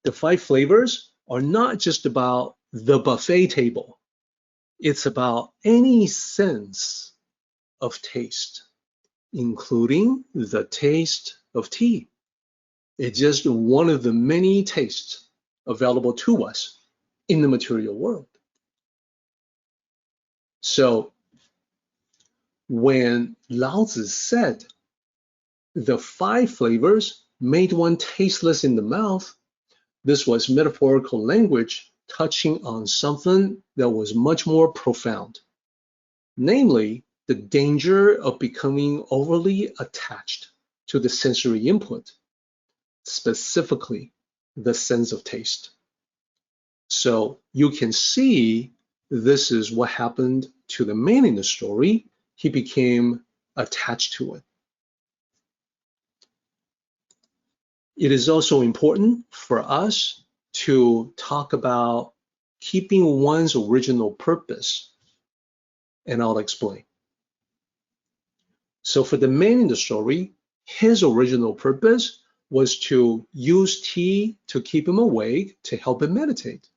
the 5 flavors are not just about the buffet table. It's about any sense of taste, including the taste of tea. It's just one of the many tastes available to us in the material world. So when Lao Tzu said the 5 flavors made one tasteless in the mouth, this was metaphorical language touching on something that was much more profound. Namely, the danger of becoming overly attached to the sensory input, specifically the sense of taste. So you can see this is what happened to the man in the story. He became attached to it. It is also important for us to talk about keeping one's original purpose, and I'll explain. So for the man in the story, his original purpose was to use tea to keep him awake, to help him meditate.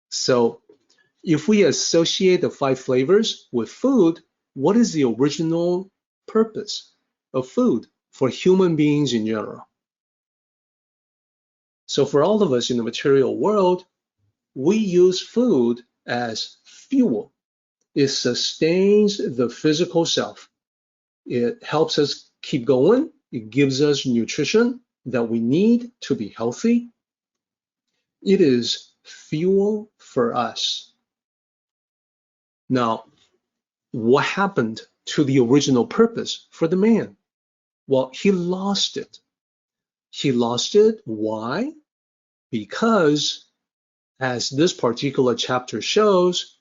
So if we associate the 5 flavors with food, what is the original purpose of food for human beings in general? So for all of us in the material world, we use food as fuel. It sustains the physical self. It helps us keep going. It gives us nutrition that we need to be healthy. It is fuel for us. Now, what happened to the original purpose for the man? Well, he lost it. He lost it. Why? Because, as this particular chapter shows,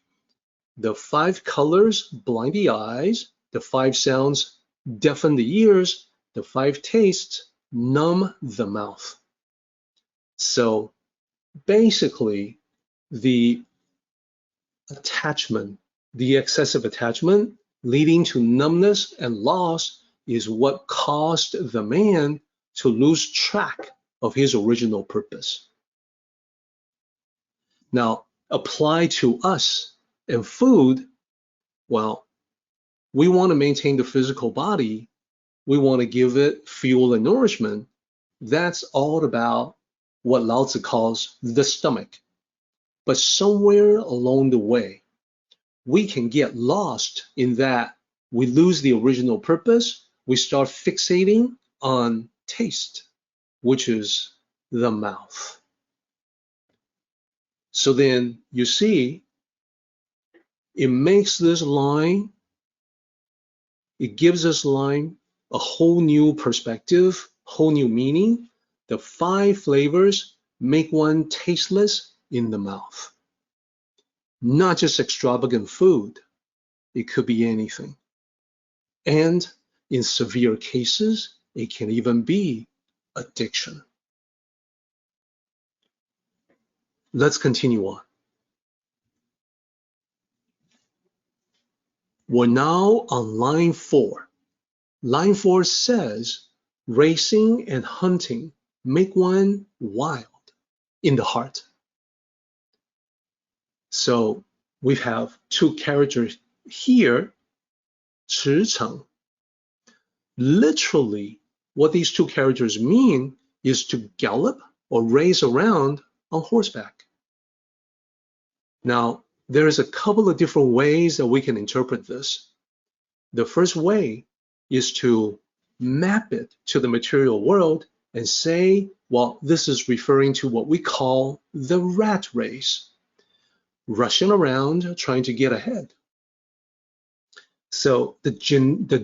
the 5 colors blind the eyes, the 5 sounds deafen the ears, the 5 tastes numb the mouth. So basically, the attachment, the excessive attachment leading to numbness and loss is what caused the man to lose track of his original purpose. Now, apply to us and food, well, we want to maintain the physical body. We want to give it fuel and nourishment. That's all about what Lao Tzu calls the stomach. But somewhere along the way, we can get lost in that we lose the original purpose. We start fixating on taste, which is the mouth. So then you see, it makes this line, it gives this line a whole new perspective, whole new meaning. The 5 flavors make one tasteless in the mouth. Not just extravagant food, it could be anything. And in severe cases, it can even be addiction. Let's continue on. We're now on line 4. Line 4 says, racing and hunting make one wild in the heart. So we have 2 characters here,驰騁. Literally, what these 2 characters mean is to gallop or race around on horseback. Now, there's a couple of different ways that we can interpret this. The first way is to map it to the material world and say, well, this is referring to what we call the rat race, rushing around trying to get ahead. So the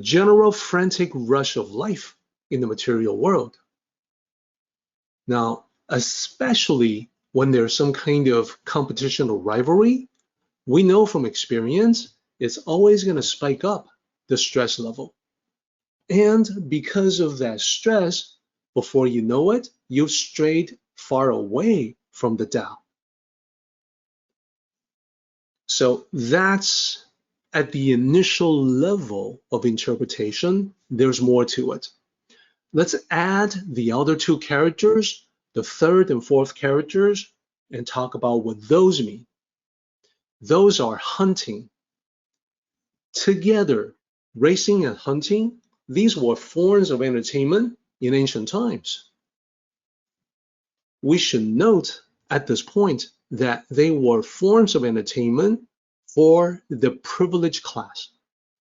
general frantic rush of life in the material world. Now, especially when there's some kind of competition or rivalry, we know from experience it's always going to spike up the stress level. And because of that stress, before you know it, you've strayed far away from the Tao. So that's at the initial level of interpretation. There's more to it. Let's add the other 2 characters, the 3rd and 4th characters, and talk about what those mean. Those are hunting. Together, racing and hunting, these were forms of entertainment in ancient times. We should note at this point that they were forms of entertainment for the privileged class,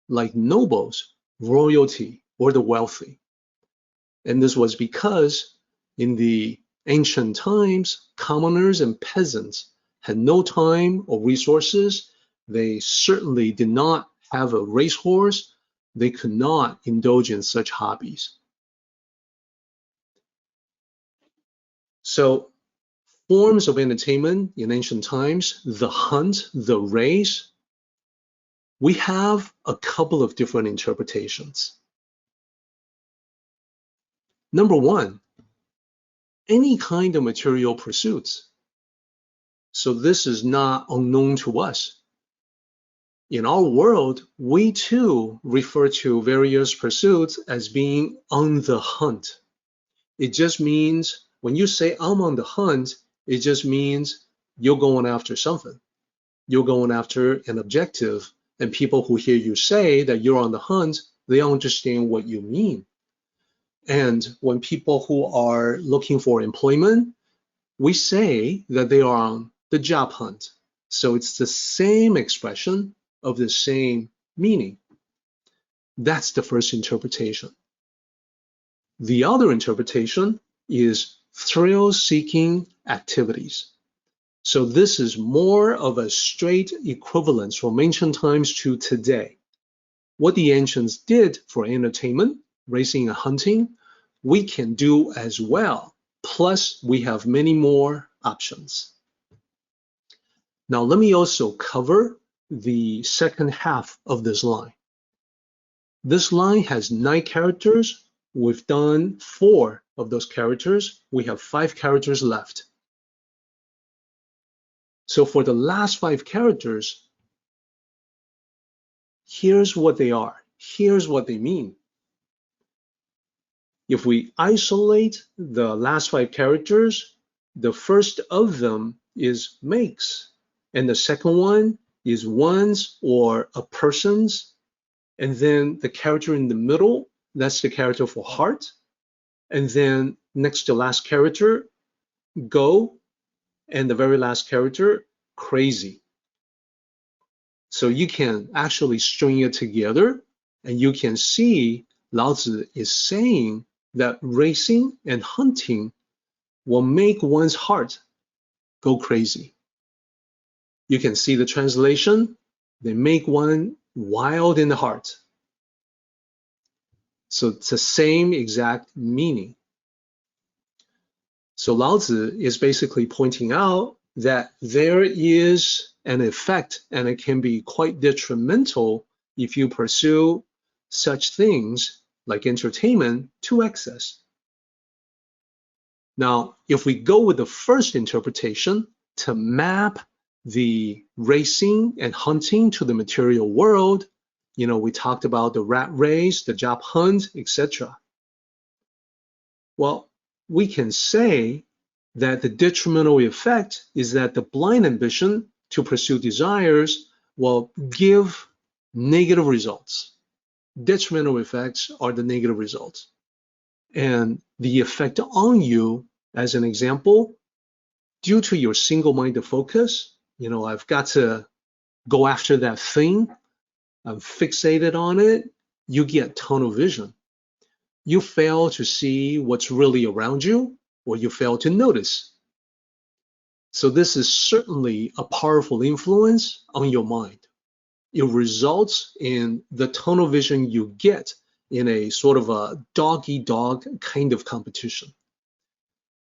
like nobles, royalty, or the wealthy. And this was because in the ancient times, commoners and peasants had no time or resources. They certainly did not have a racehorse, they could not indulge in such hobbies. So, forms of entertainment in ancient times, the hunt, the race, we have a couple of different interpretations. Number one, any kind of material pursuits. So this is not unknown to us. In our world, we too refer to various pursuits as being on the hunt. It just means, when you say I'm on the hunt, it just means you're going after something. You're going after an objective, and people who hear you say that you're on the hunt, they understand what you mean. And when people who are looking for employment, we say that they are on the job hunt. So it's the same expression of the same meaning. That's the first interpretation. The other interpretation is thrill-seeking activities. So this is more of a straight equivalence from ancient times to today. What the ancients did for entertainment, racing and hunting, we can do as well. Plus, we have many more options. Now, let me also cover the second half of this line. This line has 9 characters. We've done 4 of those characters. We have 5 characters left. So for the last 5 characters, here's what they are. Here's what they mean. If we isolate the last 5 characters, the first of them is makes, and the second one is one's or a person's, and then the character in the middle, that's the character for heart, and then next to last character, go, and the very last character, crazy. So you can actually string it together, and you can see Lao Tzu is saying that racing and hunting will make one's heart go crazy. You can see the translation. They make one wild in the heart. So it's the same exact meaning. So Lao Tzu is basically pointing out that there is an effect, and it can be quite detrimental if you pursue such things like entertainment to excess. Now, if we go with the first interpretation to map the racing and hunting to the material world, we talked about the rat race, the job hunt, etc. Well, we can say that the detrimental effect is that the blind ambition to pursue desires will give negative results. Detrimental effects are the negative results. And the effect on you, as an example, due to your single-minded focus, I've got to go after that thing, I'm fixated on it, you get tunnel vision. You fail to see what's really around you, or you fail to notice. So this is certainly a powerful influence on your mind. It results in the tunnel vision you get in a sort of a dog-eat-dog kind of competition,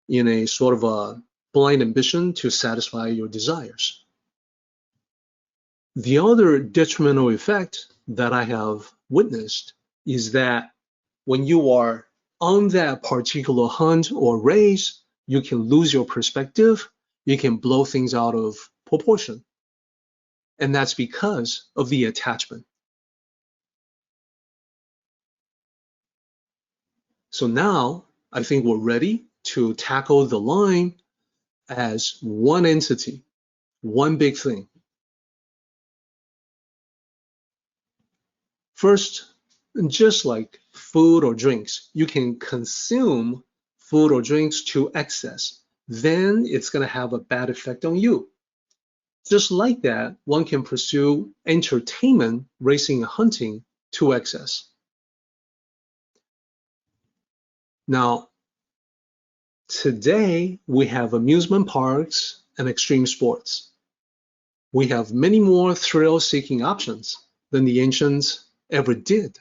in a sort of a blind ambition to satisfy your desires. The other detrimental effect that I have witnessed is that when you are on that particular hunt or race, you can lose your perspective, you can blow things out of proportion. And that's because of the attachment. So now I think we're ready to tackle the line as one entity, one big thing. First, just like food or drinks, you can consume food or drinks to excess. Then it's going to have a bad effect on you. Just like that, one can pursue entertainment, racing and hunting to excess. Now, today we have amusement parks and extreme sports. We have many more thrill-seeking options. than the ancients ever did.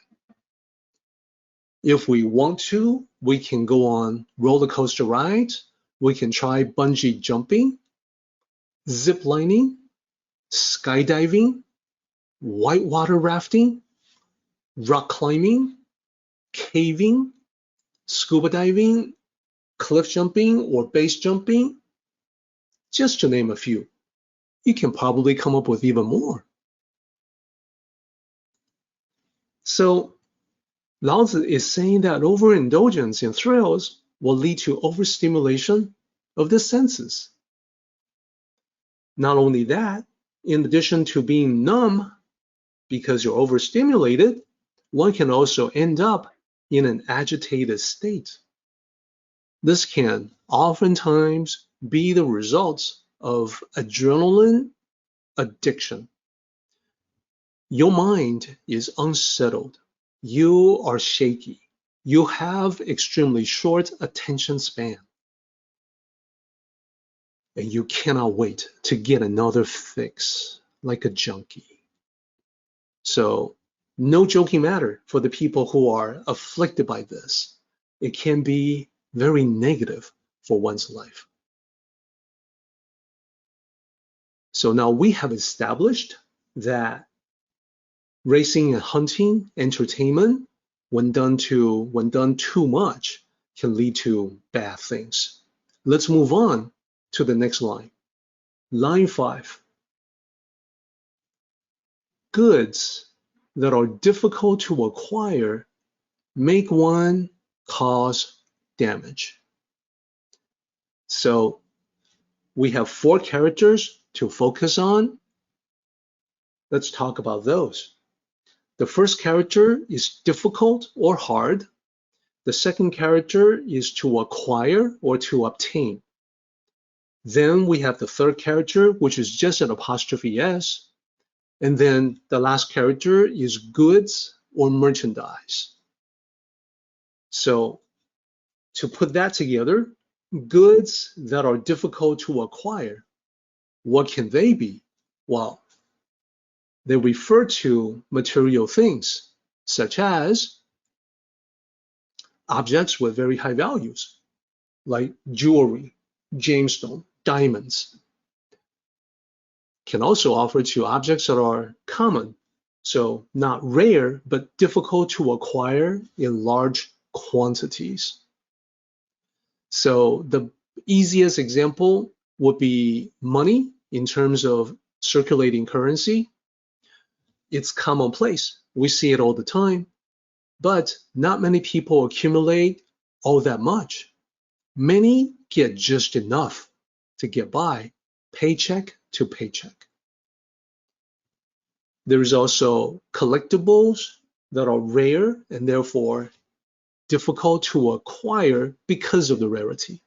If we want to, we can go on roller coaster rides, we can try bungee jumping, zip lining, skydiving, whitewater rafting, rock climbing, caving, scuba diving, cliff jumping, or base jumping, just to name a few. You can probably come up with even more. So Lao Tzu is saying that overindulgence in thrills will lead to overstimulation of the senses. Not only that, in addition to being numb, because you're overstimulated, one can also end up in an agitated state. This can oftentimes be the results of adrenaline addiction. Your mind is unsettled. You are shaky. You have extremely short attention span. And you cannot wait to get another fix like a junkie. So, no joking matter for the people who are afflicted by this. It can be very negative for one's life. So now we have established that racing and hunting entertainment, when done too much, can lead to bad things. Let's move on to the next line. Line 5. Goods that are difficult to acquire make one cause damage. So we have 4 characters to focus on. Let's talk about those. The first character is difficult or hard. The second character is to acquire or to obtain. Then we have the third character, which is just an apostrophe S. And then the last character is goods or merchandise. So to put that together, goods that are difficult to acquire, what can they be? Well, they refer to material things, such as objects with very high values, like jewelry, gemstone, diamonds. Can also offer to objects that are common, so not rare, but difficult to acquire in large quantities. So the easiest example would be money in terms of circulating currency. It's commonplace. We see it all the time, but not many people accumulate all that much. Many get just enough to get by, paycheck to paycheck. There is also collectibles that are rare and therefore difficult to acquire because of the rarity.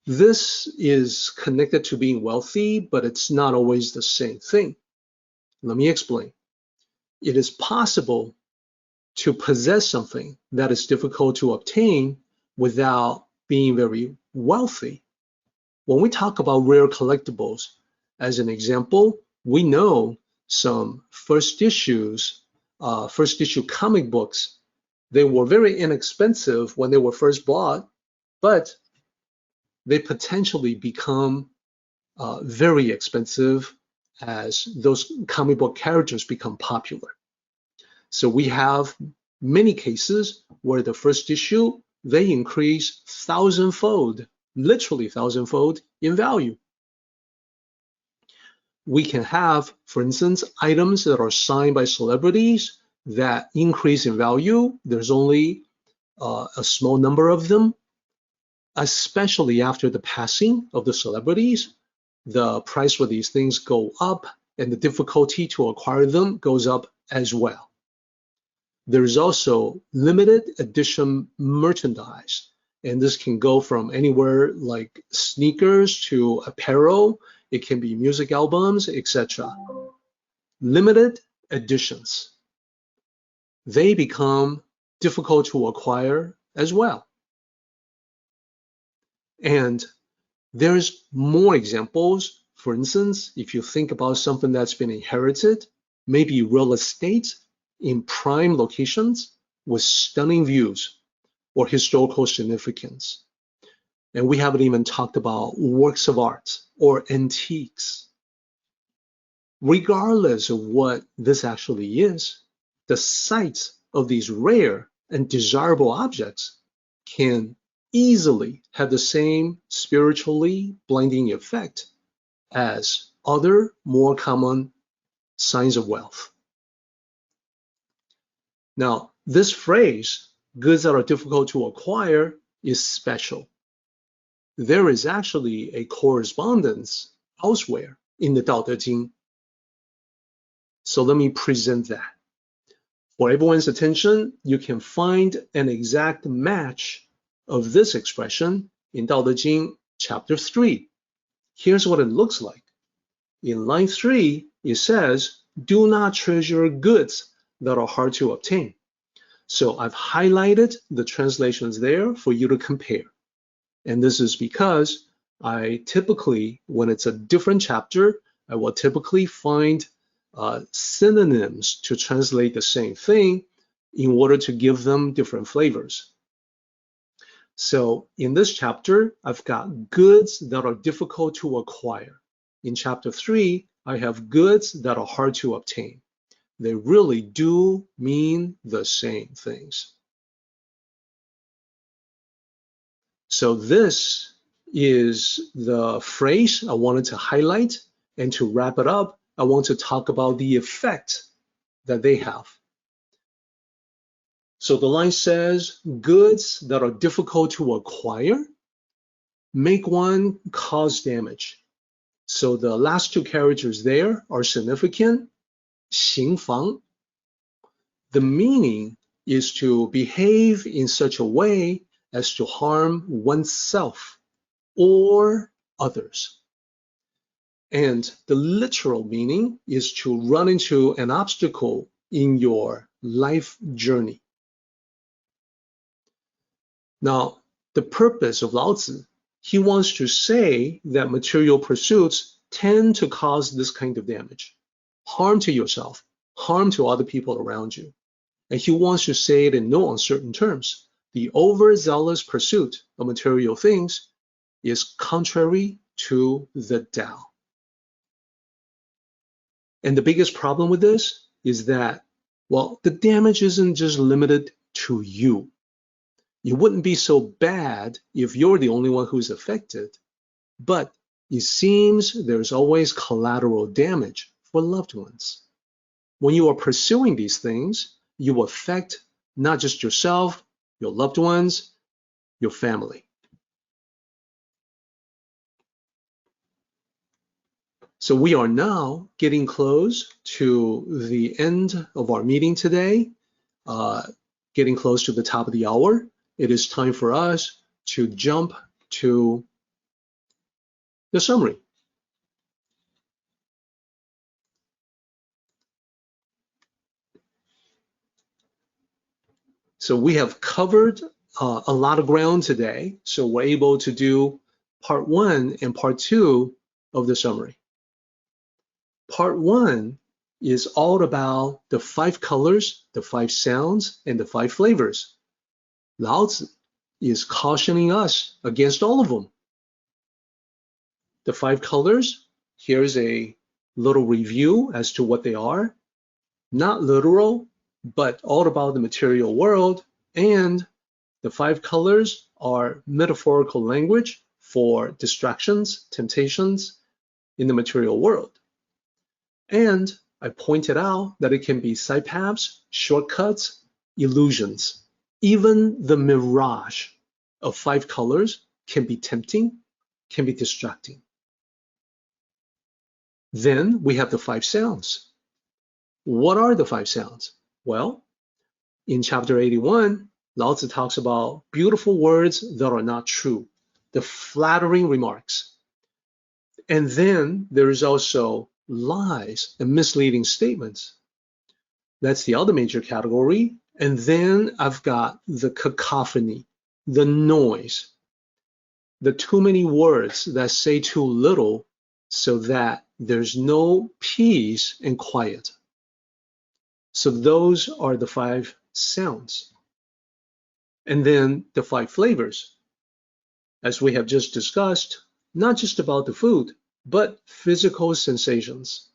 This is connected to being wealthy, but it's not always the same thing. Let me explain. It is possible to possess something that is difficult to obtain without being very wealthy. When we talk about rare collectibles, as an example, we know some first issue comic books. They were very inexpensive when they were first bought, but they potentially become very expensive as those comic book characters become popular. So we have many cases where the first issue, they increase thousandfold, literally thousandfold in value. We can have, for instance, items that are signed by celebrities that increase in value. There's only a small number of them, especially after the passing of the celebrities. The price for these things go up and the difficulty to acquire them goes up as well. There is also limited edition merchandise, and this can go from anywhere like sneakers to apparel. It can be music albums, etc. Limited editions. They become difficult to acquire as well. And there's more examples. For instance, if you think about something that's been inherited, maybe real estate in prime locations with stunning views or historical significance. And we haven't even talked about works of art or antiques. Regardless of what this actually is, the sight of these rare and desirable objects can easily have the same spiritually blinding effect as other more common signs of wealth. Now, this phrase, goods that are difficult to acquire, is special. There is actually a correspondence elsewhere in the Tao Te Ching. So let me present that. For everyone's attention, you can find an exact match of this expression in Tao Te Ching chapter 3. Here's what it looks like. In line 3, it says, do not treasure goods that are hard to obtain. So I've highlighted the translations there for you to compare. And this is because I typically, when it's a different chapter, I will typically find synonyms to translate the same thing in order to give them different flavors. So in this chapter, I've got goods that are difficult to acquire. In chapter 3, I have goods that are hard to obtain. They really do mean the same things. So this is the phrase I wanted to highlight, and to wrap it up, I want to talk about the effect that they have. So the line says, goods that are difficult to acquire make one cause damage. So the last two characters there are significant, 行妨. The meaning is to behave in such a way as to harm oneself or others. And the literal meaning is to run into an obstacle in your life journey. Now, the purpose of Lao Tzu, he wants to say that material pursuits tend to cause this kind of damage, harm to yourself, harm to other people around you. And he wants to say it in no uncertain terms. The overzealous pursuit of material things is contrary to the Tao. And the biggest problem with this is that, well, the damage isn't just limited to you. It wouldn't be so bad if you're the only one who's affected, but it seems there's always collateral damage for loved ones. When you are pursuing these things, you affect not just yourself, your loved ones, your family. So we are now getting close to the end of our meeting today, getting close to the top of the hour. It is time for us to jump to the summary. So we have covered a lot of ground today, so we're able to do part 1 and part 2 of the summary. Part 1 is all about the 5 colors, the 5 sounds, and the 5 flavors. Lao Tzu is cautioning us against all of them. The 5 colors, here's a little review as to what they are. Not literal, but all about the material world. And the 5 colors are metaphorical language for distractions, temptations in the material world. And I pointed out that it can be side paths, shortcuts, illusions. Even the mirage of 5 colors can be tempting, can be distracting. Then we have the 5 sounds. What are the 5 sounds? Well, in chapter 81, Lao Tzu talks about beautiful words that are not true, the flattering remarks. And then there is also lies and misleading statements. That's the other major category. And then I've got the cacophony, the noise, the too many words that say too little so that there's no peace and quiet. So those are the 5 sounds. And then the 5 flavors. As we have just discussed, not just about the food, but physical sensations.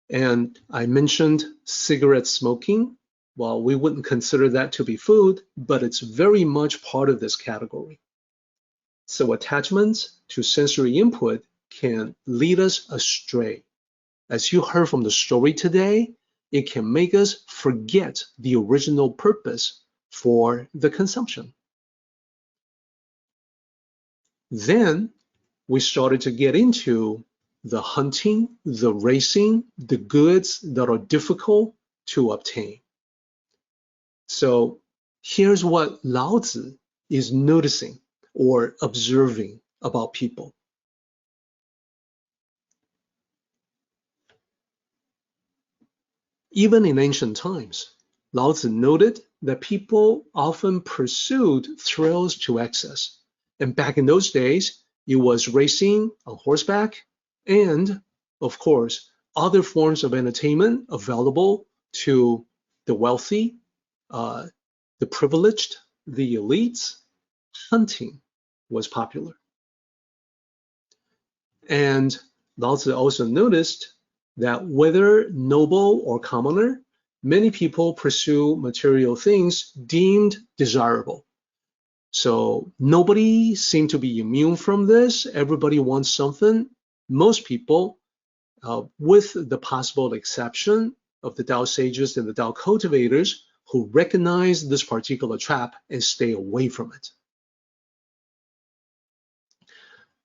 And I mentioned cigarette smoking. Well, we wouldn't consider that to be food, but it's very much part of this category. So attachments to sensory input can lead us astray. As you heard from the story today, it can make us forget the original purpose for the consumption. Then we started to get into the hunting, the racing, the goods that are difficult to obtain. So here's what Lao Tzu is noticing or observing about people. Even in ancient times, Lao Tzu noted that people often pursued thrills to excess. And back in those days, it was racing on horseback and, of course, other forms of entertainment available to the wealthy, the privileged, the elites. Hunting was popular. And Lao Tzu also noticed that whether noble or commoner, many people pursue material things deemed desirable. So nobody seemed to be immune from this. Everybody wants something. Most people, with the possible exception of the Tao sages and the Tao cultivators, who recognize this particular trap and stay away from it.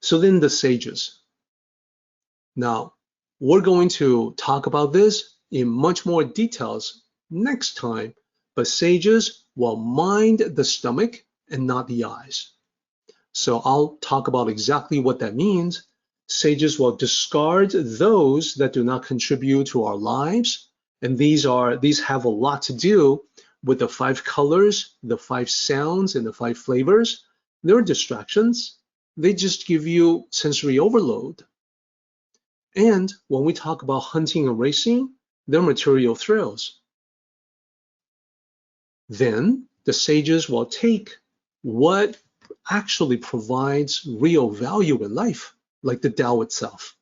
So then the sages. Now, we're going to talk about this in much more details next time, but sages will mind the stomach and not the eyes. So I'll talk about exactly what that means. Sages will discard those that do not contribute to our lives, and these have a lot to do with the 5 colors, the 5 sounds, and the 5 flavors. They're distractions. They just give you sensory overload. And when we talk about hunting and racing, they're material thrills. Then the sages will take what actually provides real value in life, like the Tao itself.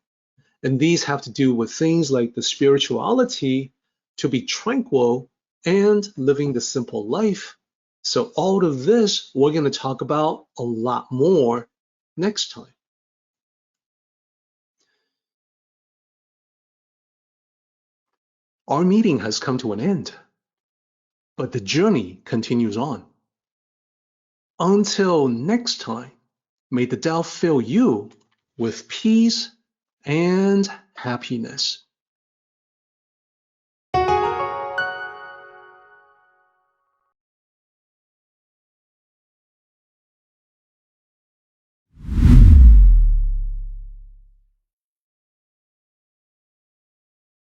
And these have to do with things like the spirituality, to be tranquil, and living the simple life. So all of this, we're going to talk about a lot more next time. Our meeting has come to an end, but the journey continues on. Until next time, may the Tao fill you with peace and happiness.